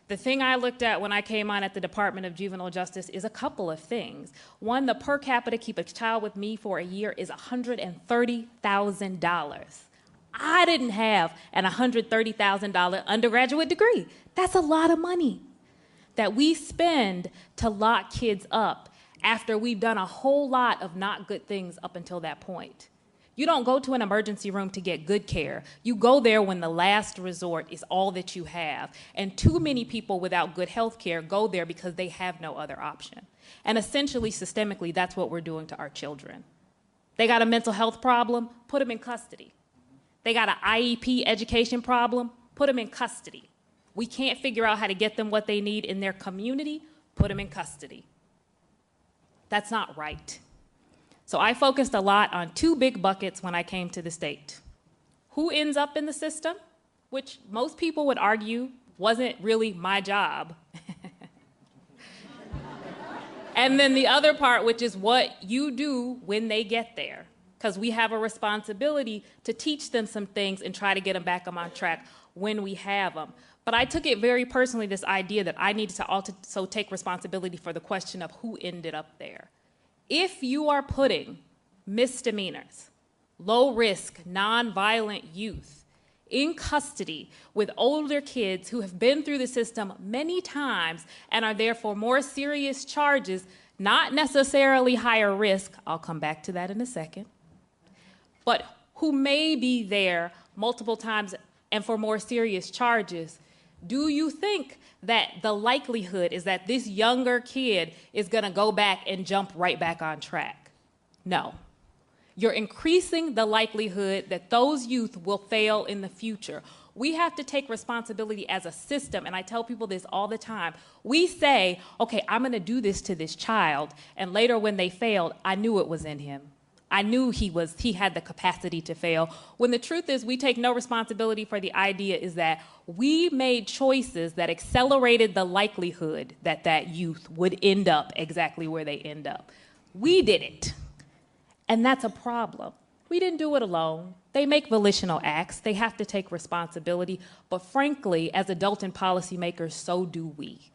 The thing I looked at when I came on at the Department of Juvenile Justice is a couple of things. One, the per capita keep a child with me for a year is $130,000. I didn't have an $130,000 undergraduate degree. That's a lot of money that we spend to lock kids up after we've done a whole lot of not good things up until that point. You don't go to an emergency room to get good care. You go there when the last resort is all that you have. And too many people without good health care go there because they have no other option. And essentially, systemically, that's what we're doing to our children. They got a mental health problem, put them in custody. They got an IEP education problem, put them in custody. We can't figure out how to get them what they need in their community, put them in custody. That's not right. So I focused a lot on 2 big buckets when I came to the state. Who ends up in the system, which most people would argue wasn't really my job. And then the other part, which is what you do when they get there, because we have a responsibility to teach them some things and try to get them back on track when we have them. But I took it very personally, this idea that I needed to also take responsibility for the question of who ended up there. If you are putting misdemeanors, low-risk, nonviolent youth in custody with older kids who have been through the system many times and are therefore more serious charges, not necessarily higher risk, I'll come back to that in a second, but who may be there multiple times and for more serious charges, do you think that the likelihood is that this younger kid is going to go back and jump right back on track? No. You're increasing the likelihood that those youth will fail in the future. We have to take responsibility as a system, and I tell people this all the time. We say, okay, I'm going to do this to this child, and later when they failed, I knew it was in him. I knew he had the capacity to fail. When the truth is we take no responsibility for the idea is that we made choices that accelerated the likelihood that that youth would end up exactly where they end up. We did it, and that's a problem. We didn't do it alone. They make volitional acts. They have to take responsibility, but frankly, as adult and policymakers, so do we.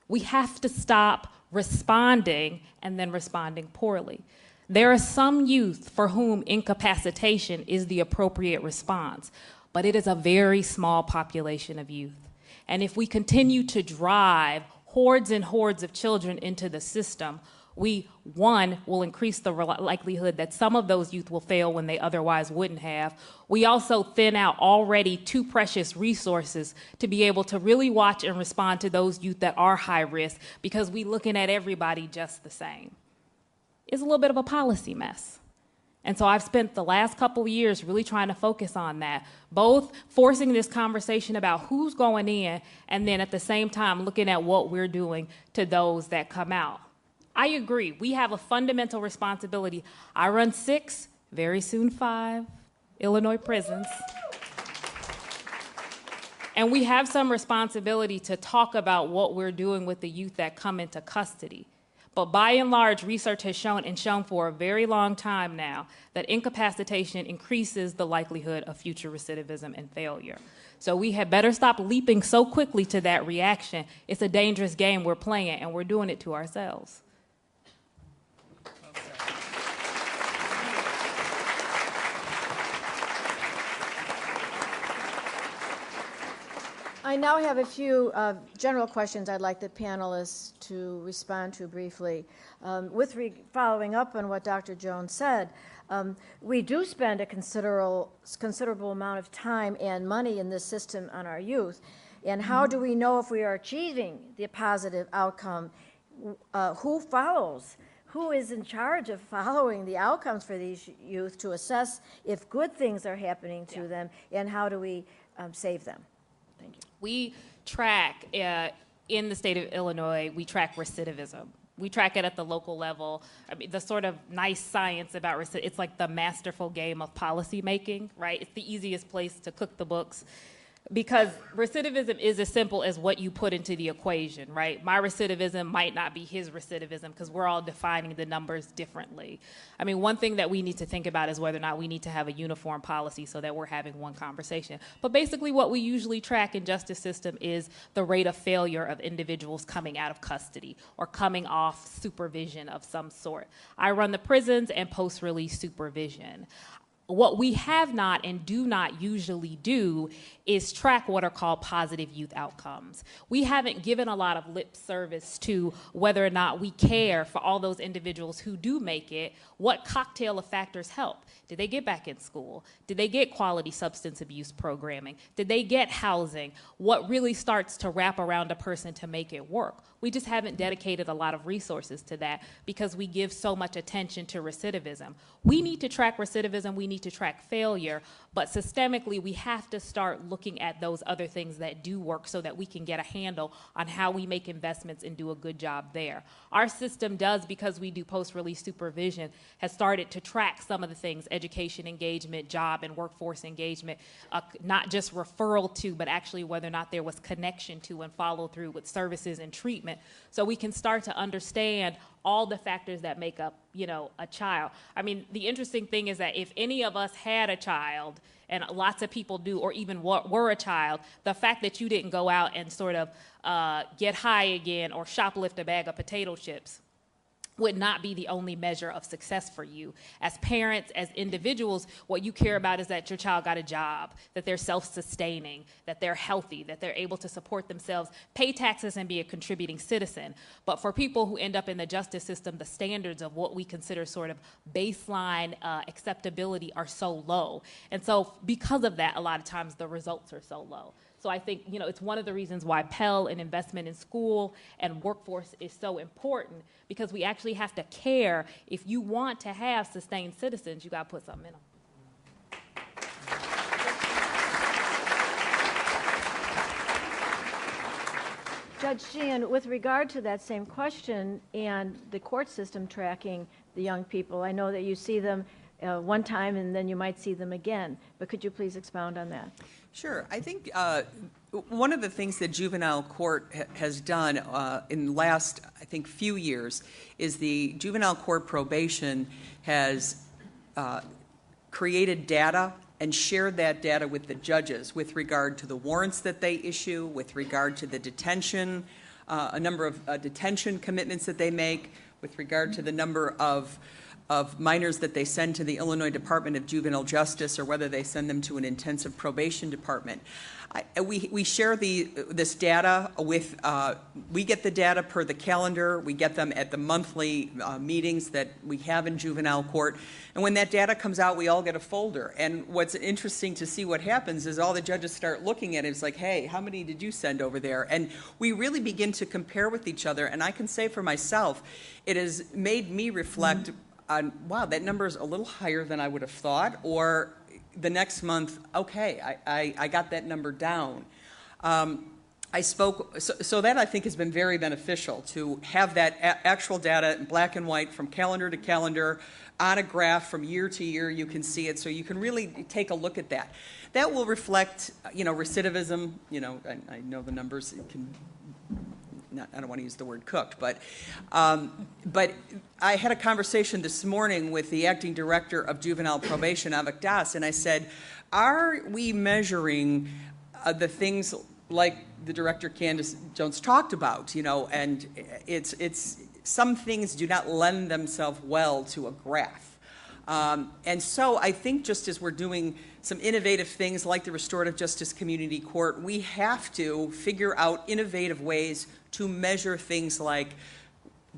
We have to stop responding and then responding poorly. There are some youth for whom incapacitation is the appropriate response, but it is a very small population of youth. And if we continue to drive hordes and hordes of children into the system, we, one, will increase the likelihood that some of those youth will fail when they otherwise wouldn't have. We also thin out already too precious resources to be able to really watch and respond to those youth that are high risk because we're looking at everybody just the same. It's a little bit of a policy mess. And so I've spent the last couple of years really trying to focus on that, both forcing this conversation about who's going in and then at the same time looking at what we're doing to those that come out. I agree. We have a fundamental responsibility. I run 6, very soon 5, Illinois prisons. And we have some responsibility to talk about what we're doing with the youth that come into custody. But by and large, research has shown for a very long time now that incapacitation increases the likelihood of future recidivism and failure. So we had better stop leaping so quickly to that reaction. It's a dangerous game we're playing, and we're doing it to ourselves. I now have a few general questions I'd like the panelists to respond to briefly. Following up on what Dr. Jones said, we do spend a considerable amount of time and money in this system on our youth. And how do we know if we are achieving the positive outcome? Who follows? Who is in charge of following the outcomes for these youth to assess if good things are happening to them, and how do we save them? Thank you. We track, in the state of Illinois, we track recidivism. We track it at the local level. I mean, the sort of nice science about recidivism, it's like the masterful game of policy making, right? It's the easiest place to cook the books. Because recidivism is as simple as what you put into the equation, right? My recidivism might not be his recidivism because we're all defining the numbers differently. I mean, one thing that we need to think about is whether or not we need to have a uniform policy so that we're having one conversation. But basically what we usually track in justice system is the rate of failure of individuals coming out of custody or coming off supervision of some sort. I run the prisons and post-release supervision. What we have not and do not usually do is track what are called positive youth outcomes. We haven't given a lot of lip service to whether or not we care for all those individuals who do make it. What cocktail of factors help? Did they get back in school? Did they get quality substance abuse programming? Did they get housing? What really starts to wrap around a person to make it work? We just haven't dedicated a lot of resources to that because we give so much attention to recidivism. We need to track recidivism, we need to track failure, but systemically we have to start looking at those other things that do work so that we can get a handle on how we make investments and do a good job there. Our system does, because we do post-release supervision, has started to track some of the things, education engagement, job and workforce engagement, not just referral to, but actually whether or not there was connection to and follow through with services and treatment, so we can start to understand all the factors that make up, a child. I mean, the interesting thing is that if any of us had a child, and lots of people do, or even were a child, the fact that you didn't go out and sort of get high again or shoplift a bag of potato chips would not be the only measure of success for you. As parents, as individuals, what you care about is that your child got a job, that they're self-sustaining, that they're healthy, that they're able to support themselves, pay taxes, and be a contributing citizen. But for people who end up in the justice system, the standards of what we consider sort of baseline acceptability are so low. And so because of that, a lot of times the results are so low. So I think, it's one of the reasons why Pell and investment in school and workforce is so important, because we actually have to care. If you want to have sustained citizens, you got to put something in them. Judge Sheehan, with regard to that same question and the court system tracking the young people, I know that you see them one time and then you might see them again, but could you please expound on that? Sure. I think one of the things that juvenile court has done in the last, I think, few years is the juvenile court probation has created data and shared that data with the judges with regard to the warrants that they issue, with regard to the detention, a number of detention commitments that they make, with regard to the number of minors that they send to the Illinois Department of Juvenile Justice or whether they send them to an intensive probation department. We share this data with, we get the data per the calendar, we get them at the monthly meetings that we have in juvenile court, and when that data comes out, we all get a folder. And what's interesting to see what happens is all the judges start looking at it, it's like, hey, how many did you send over there? And we really begin to compare with each other, and I can say for myself, it has made me reflect on, wow, that number is a little higher than I would have thought, or the next month, okay, I got that number down. I spoke, so that I think has been very beneficial to have that actual data in black and white from calendar to calendar on a graph from year to year. You can see it, so you can really take a look at that. That will reflect, recidivism. I know the numbers can. I don't want to use the word cooked, but I had a conversation this morning with the acting director of juvenile probation, Avik Das, and I said, are we measuring the things like the director Candace Jones talked about, and it's some things do not lend themselves well to a graph. And so I think just as we're doing some innovative things like the Restorative Justice Community Court, we have to figure out innovative ways to measure things like,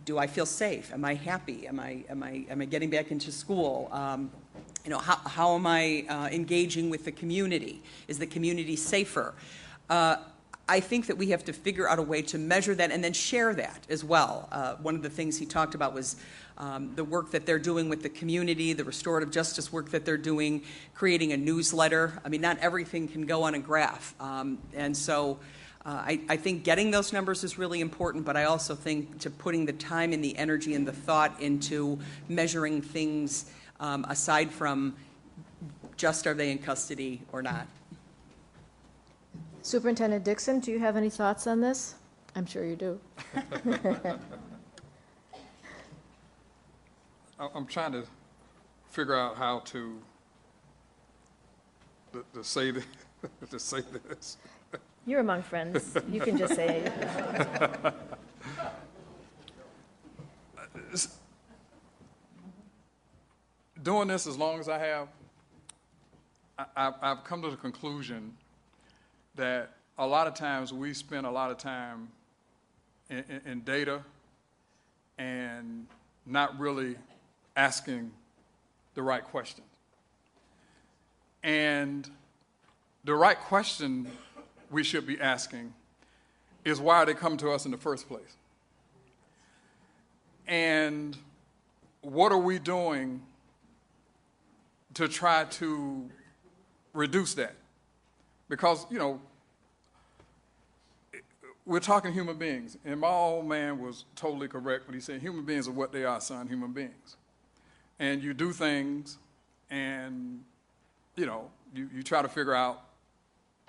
do I feel safe? Am I happy? Am I getting back into school? How am I engaging with the community? Is the community safer? I think that we have to figure out a way to measure that and then share that as well. One of the things he talked about was the work that they're doing with the community, the restorative justice work that they're doing, creating a newsletter. I mean, not everything can go on a graph. And so I think getting those numbers is really important, but I also think to putting the time and the energy and the thought into measuring things aside from just are they in custody or not. Superintendent Dixon, do you have any thoughts on this? I'm sure you do. I'm trying to figure out how to say this. To say this. You're among friends. You can just say it. Doing this as long as I have, I've come to the conclusion that a lot of times we spend a lot of time in data and not really asking the right question. And the right question we should be asking is, why are they coming to us in the first place? And what are we doing to try to reduce that? Because, we're talking human beings, and my old man was totally correct when he said human beings are what they are, son, human beings. And you do things, and, you try to figure out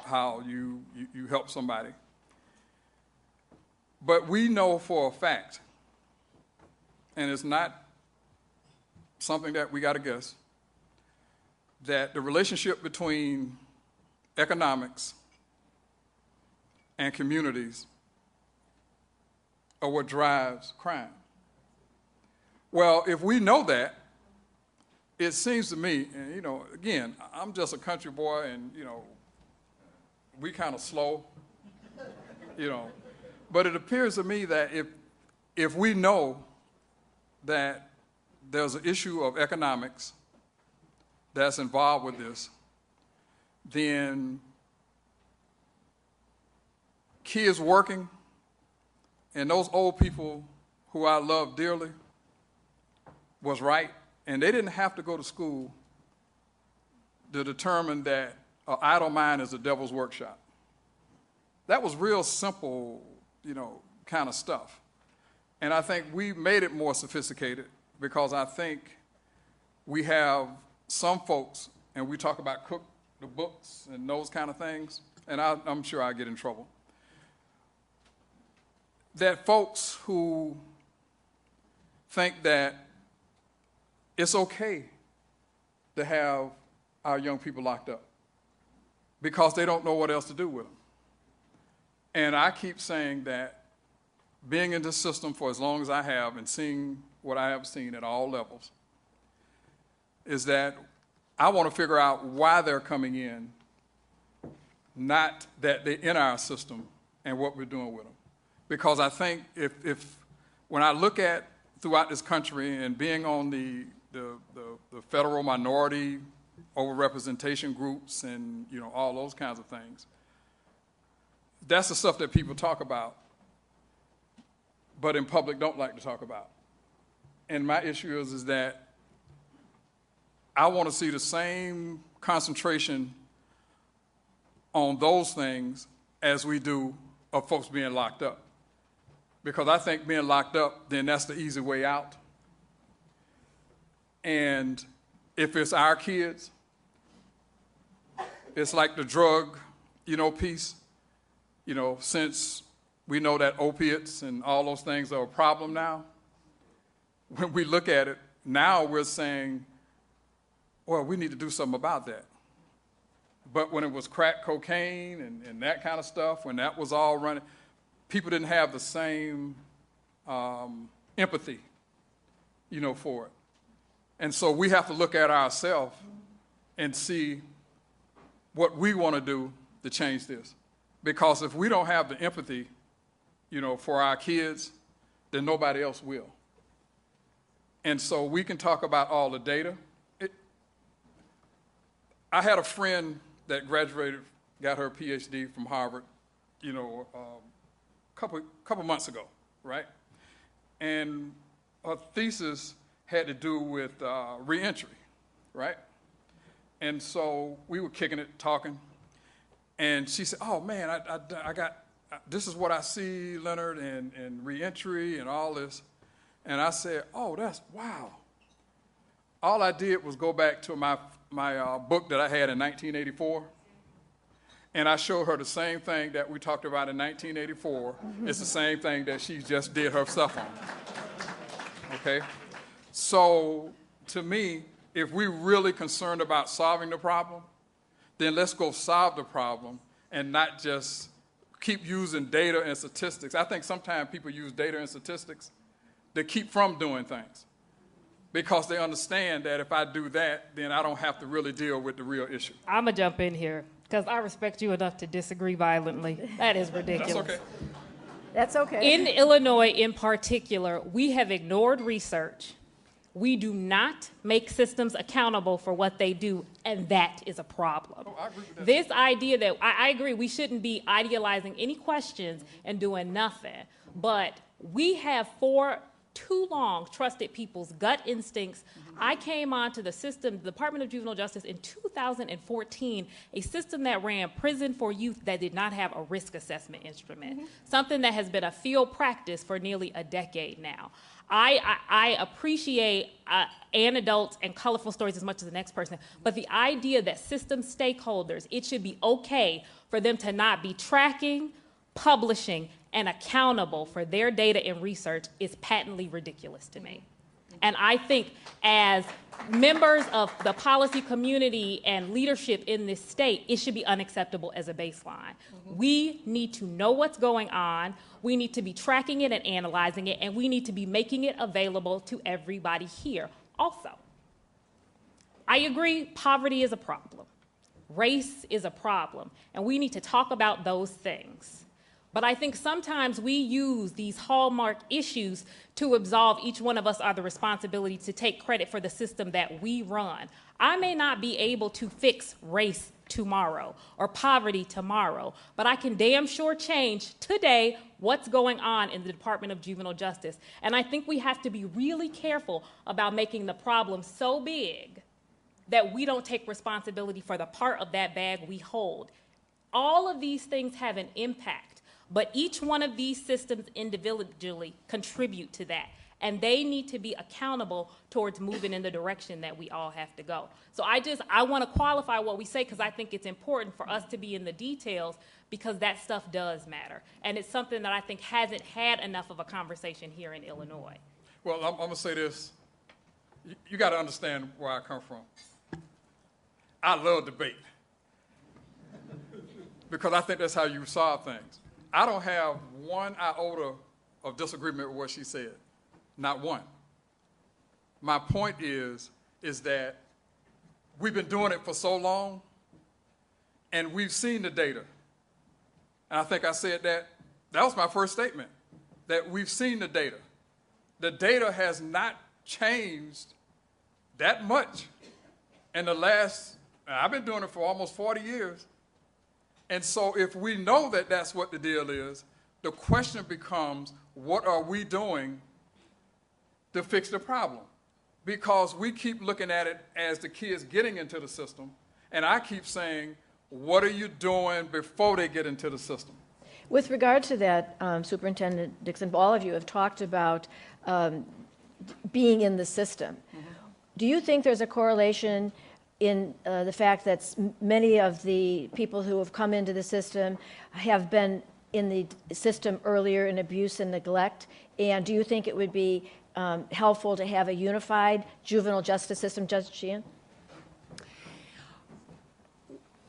how you help somebody. But we know for a fact, and it's not something that we got to guess, that the relationship between economics and communities are what drives crime. Well, if we know that, it seems to me, and again, I'm just a country boy, and we kind of slow, but it appears to me that if we know that there's an issue of economics that's involved with this, then kids working and those old people who I love dearly was right, and they didn't have to go to school to determine that an idle mind is the devil's workshop. That was real simple, kind of stuff. And I think we made it more sophisticated because I think we have some folks, and we talk about cook the books and those kind of things, and I'm sure I get in trouble, that folks who think that it's okay to have our young people locked up because they don't know what else to do with them. And I keep saying that being in this system for as long as I have and seeing what I have seen at all levels is that I want to figure out why they're coming in, not that they're in our system and what we're doing with them. Because I think if when I look at throughout this country and being on the federal minority overrepresentation groups and all those kinds of things, that's the stuff that people talk about, but in public don't like to talk about. And my issue is that I want to see the same concentration on those things as we do of folks being locked up. Because I think being locked up, then that's the easy way out. And if it's our kids, it's like the drug, piece. Since we know that opiates and all those things are a problem now, when we look at it, now we're saying, well, we need to do something about that. But when it was crack cocaine and that kind of stuff, when that was all running, people didn't have the same empathy, for it. And so we have to look at ourselves and see what we want to do to change this. Because if we don't have the empathy, for our kids, then nobody else will. And so we can talk about all the data. I had a friend that graduated, got her PhD from Harvard, couple months ago, right? And her thesis had to do with reentry, right? And so we were kicking it, talking, and she said, "Oh man, I got this is what I see, Leonard, and reentry and all this." And I said, "Oh, that's wow." All I did was go back to my book that I had in 1984. And I showed her the same thing that we talked about in 1984. It's the same thing that she just did her stuff on. Okay? So, to me, if we're really concerned about solving the problem, then let's go solve the problem and not just keep using data and statistics. I think sometimes people use data and statistics to keep from doing things because they understand that if I do that, then I don't have to really deal with the real issue. I'm going to jump in here. Because I respect you enough to disagree violently. That is ridiculous. That's okay. That's okay. In Illinois in particular, we have ignored research. We do not make systems accountable for what they do, and that is a problem. I agree with that. This idea that, I agree, we shouldn't be idealizing any questions and doing nothing. But we have for too long trusted people's gut instincts. I came onto the system, the Department of Juvenile Justice, in 2014, a system that ran prison for youth that did not have a risk assessment instrument, something that has been a field practice for nearly a decade now. I appreciate anecdotes and colorful stories as much as the next person, but the idea that system stakeholders, it should be okay for them to not be tracking, publishing, and accountable for their data and research is patently ridiculous to me. And I think as members of the policy community and leadership in this state, it should be unacceptable as a baseline. We need to know what's going on. We need to be tracking it and analyzing it, and we need to be making it available to everybody here. Also, I agree poverty is a problem. Race is a problem, and we need to talk about those things. But I think sometimes we use these hallmark issues to absolve each one of us of the responsibility to take credit for the system that we run. I may not be able to fix race tomorrow or poverty tomorrow, but I can damn sure change today what's going on in the Department of Juvenile Justice. And I think we have to be really careful about making the problem so big that we don't take responsibility for the part of that bag we hold. All of these things have an impact. But each one of these systems individually contribute to that. And they need to be accountable towards moving in the direction that we all have to go. So I want to qualify what we say because I think it's important for us to be in the details because that stuff does matter. And it's something that I think hasn't had enough of a conversation here in Illinois. Well, I'm going to say this. You got to understand where I come from. I love debate because I think that's how you solve things. I don't have one iota of disagreement with what she said. Not one. My point is that we've been doing it for so long, and we've seen the data. And I think I said that was my first statement, that we've seen the data. The data has not changed that much in the last, I've been doing it for almost 40 years. And so if we know that that's what the deal is, the question becomes, what are we doing to fix the problem? Because we keep looking at it as the kids getting into the system, and I keep saying, what are you doing before they get into the system? With regard to that, Superintendent Dixon, all of you have talked about being in the system. Mm-hmm. Do you think there's a correlation in the fact that many of the people who have come into the system have been in the system earlier in abuse and neglect? And do you think it would be helpful to have a unified juvenile justice system, Judge Sheehan?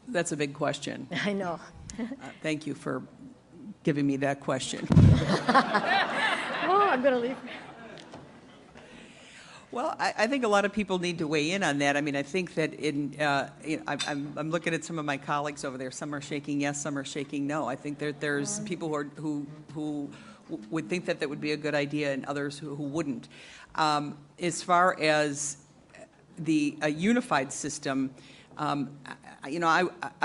That's a big question. I know. Thank you for giving me that question. Oh, I'm going to leave. Well, I think a lot of people need to weigh in on that. I mean, I think that I'm looking at some of my colleagues over there. Some are shaking yes, some are shaking no. I think there's people who would think that would be a good idea, and others who wouldn't. As far as a unified system, I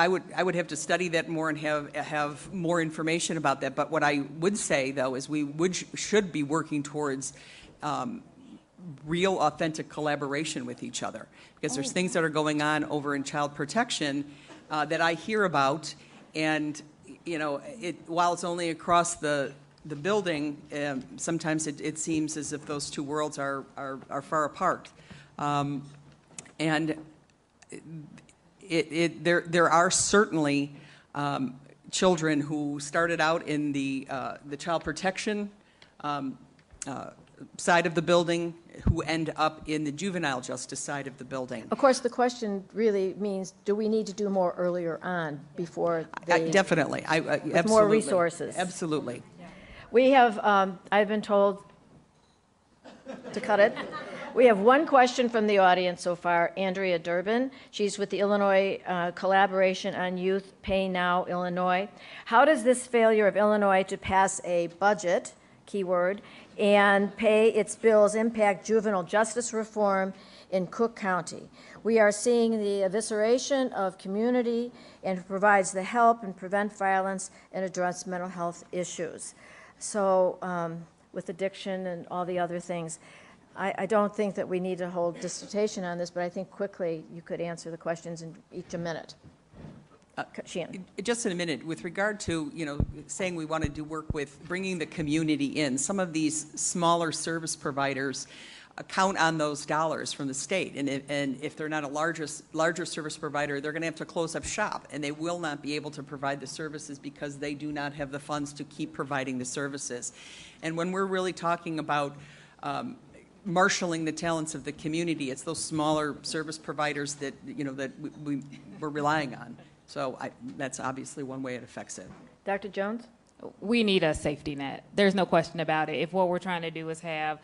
would have to study that more and have more information about that. But what I would say, though, is we should be working towards real, authentic collaboration with each other, because there's things that are going on over in child protection that I hear about, and while it's only across the building, sometimes it seems as if those two worlds are far apart, and there are certainly children who started out in the child protection side of the building who end up in the juvenile justice side of the building. Of course, the question really means, do we need to do more earlier on before they... Definitely. With more resources. Absolutely. We have, I've been told to cut it. We have one question from the audience so far, Andrea Durbin. She's with the Illinois Collaboration on Youth Pay Now, Illinois. How does this failure of Illinois to pass a budget, keyword, and pay its bills impact juvenile justice reform in Cook County? We are seeing the evisceration of community and provides the help and prevent violence and address mental health issues. So with addiction and all the other things, I don't think that we need to hold dissertation on this, but I think quickly you could answer the questions in each a minute. Sheehan. Just in a minute, with regard to saying we want to do work with bringing the community in, some of these smaller service providers count on those dollars from the state, and if they're not a larger service provider, they're going to have to close up shop, and they will not be able to provide the services because they do not have the funds to keep providing the services. And when we're really talking about marshaling the talents of the community, it's those smaller service providers that we're relying on. So that's obviously one way it affects it. Dr. Jones? We need a safety net. There's no question about it. If what we're trying to do is have,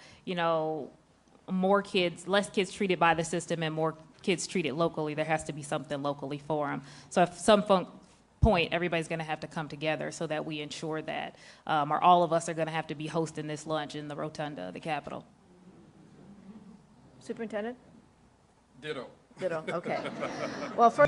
more kids, less kids treated by the system and more kids treated locally, there has to be something locally for them. So at some point, everybody's going to have to come together so that we ensure that, or all of us are going to have to be hosting this lunch in the rotunda of the Capitol. Superintendent? Ditto. Ditto, okay. Well, first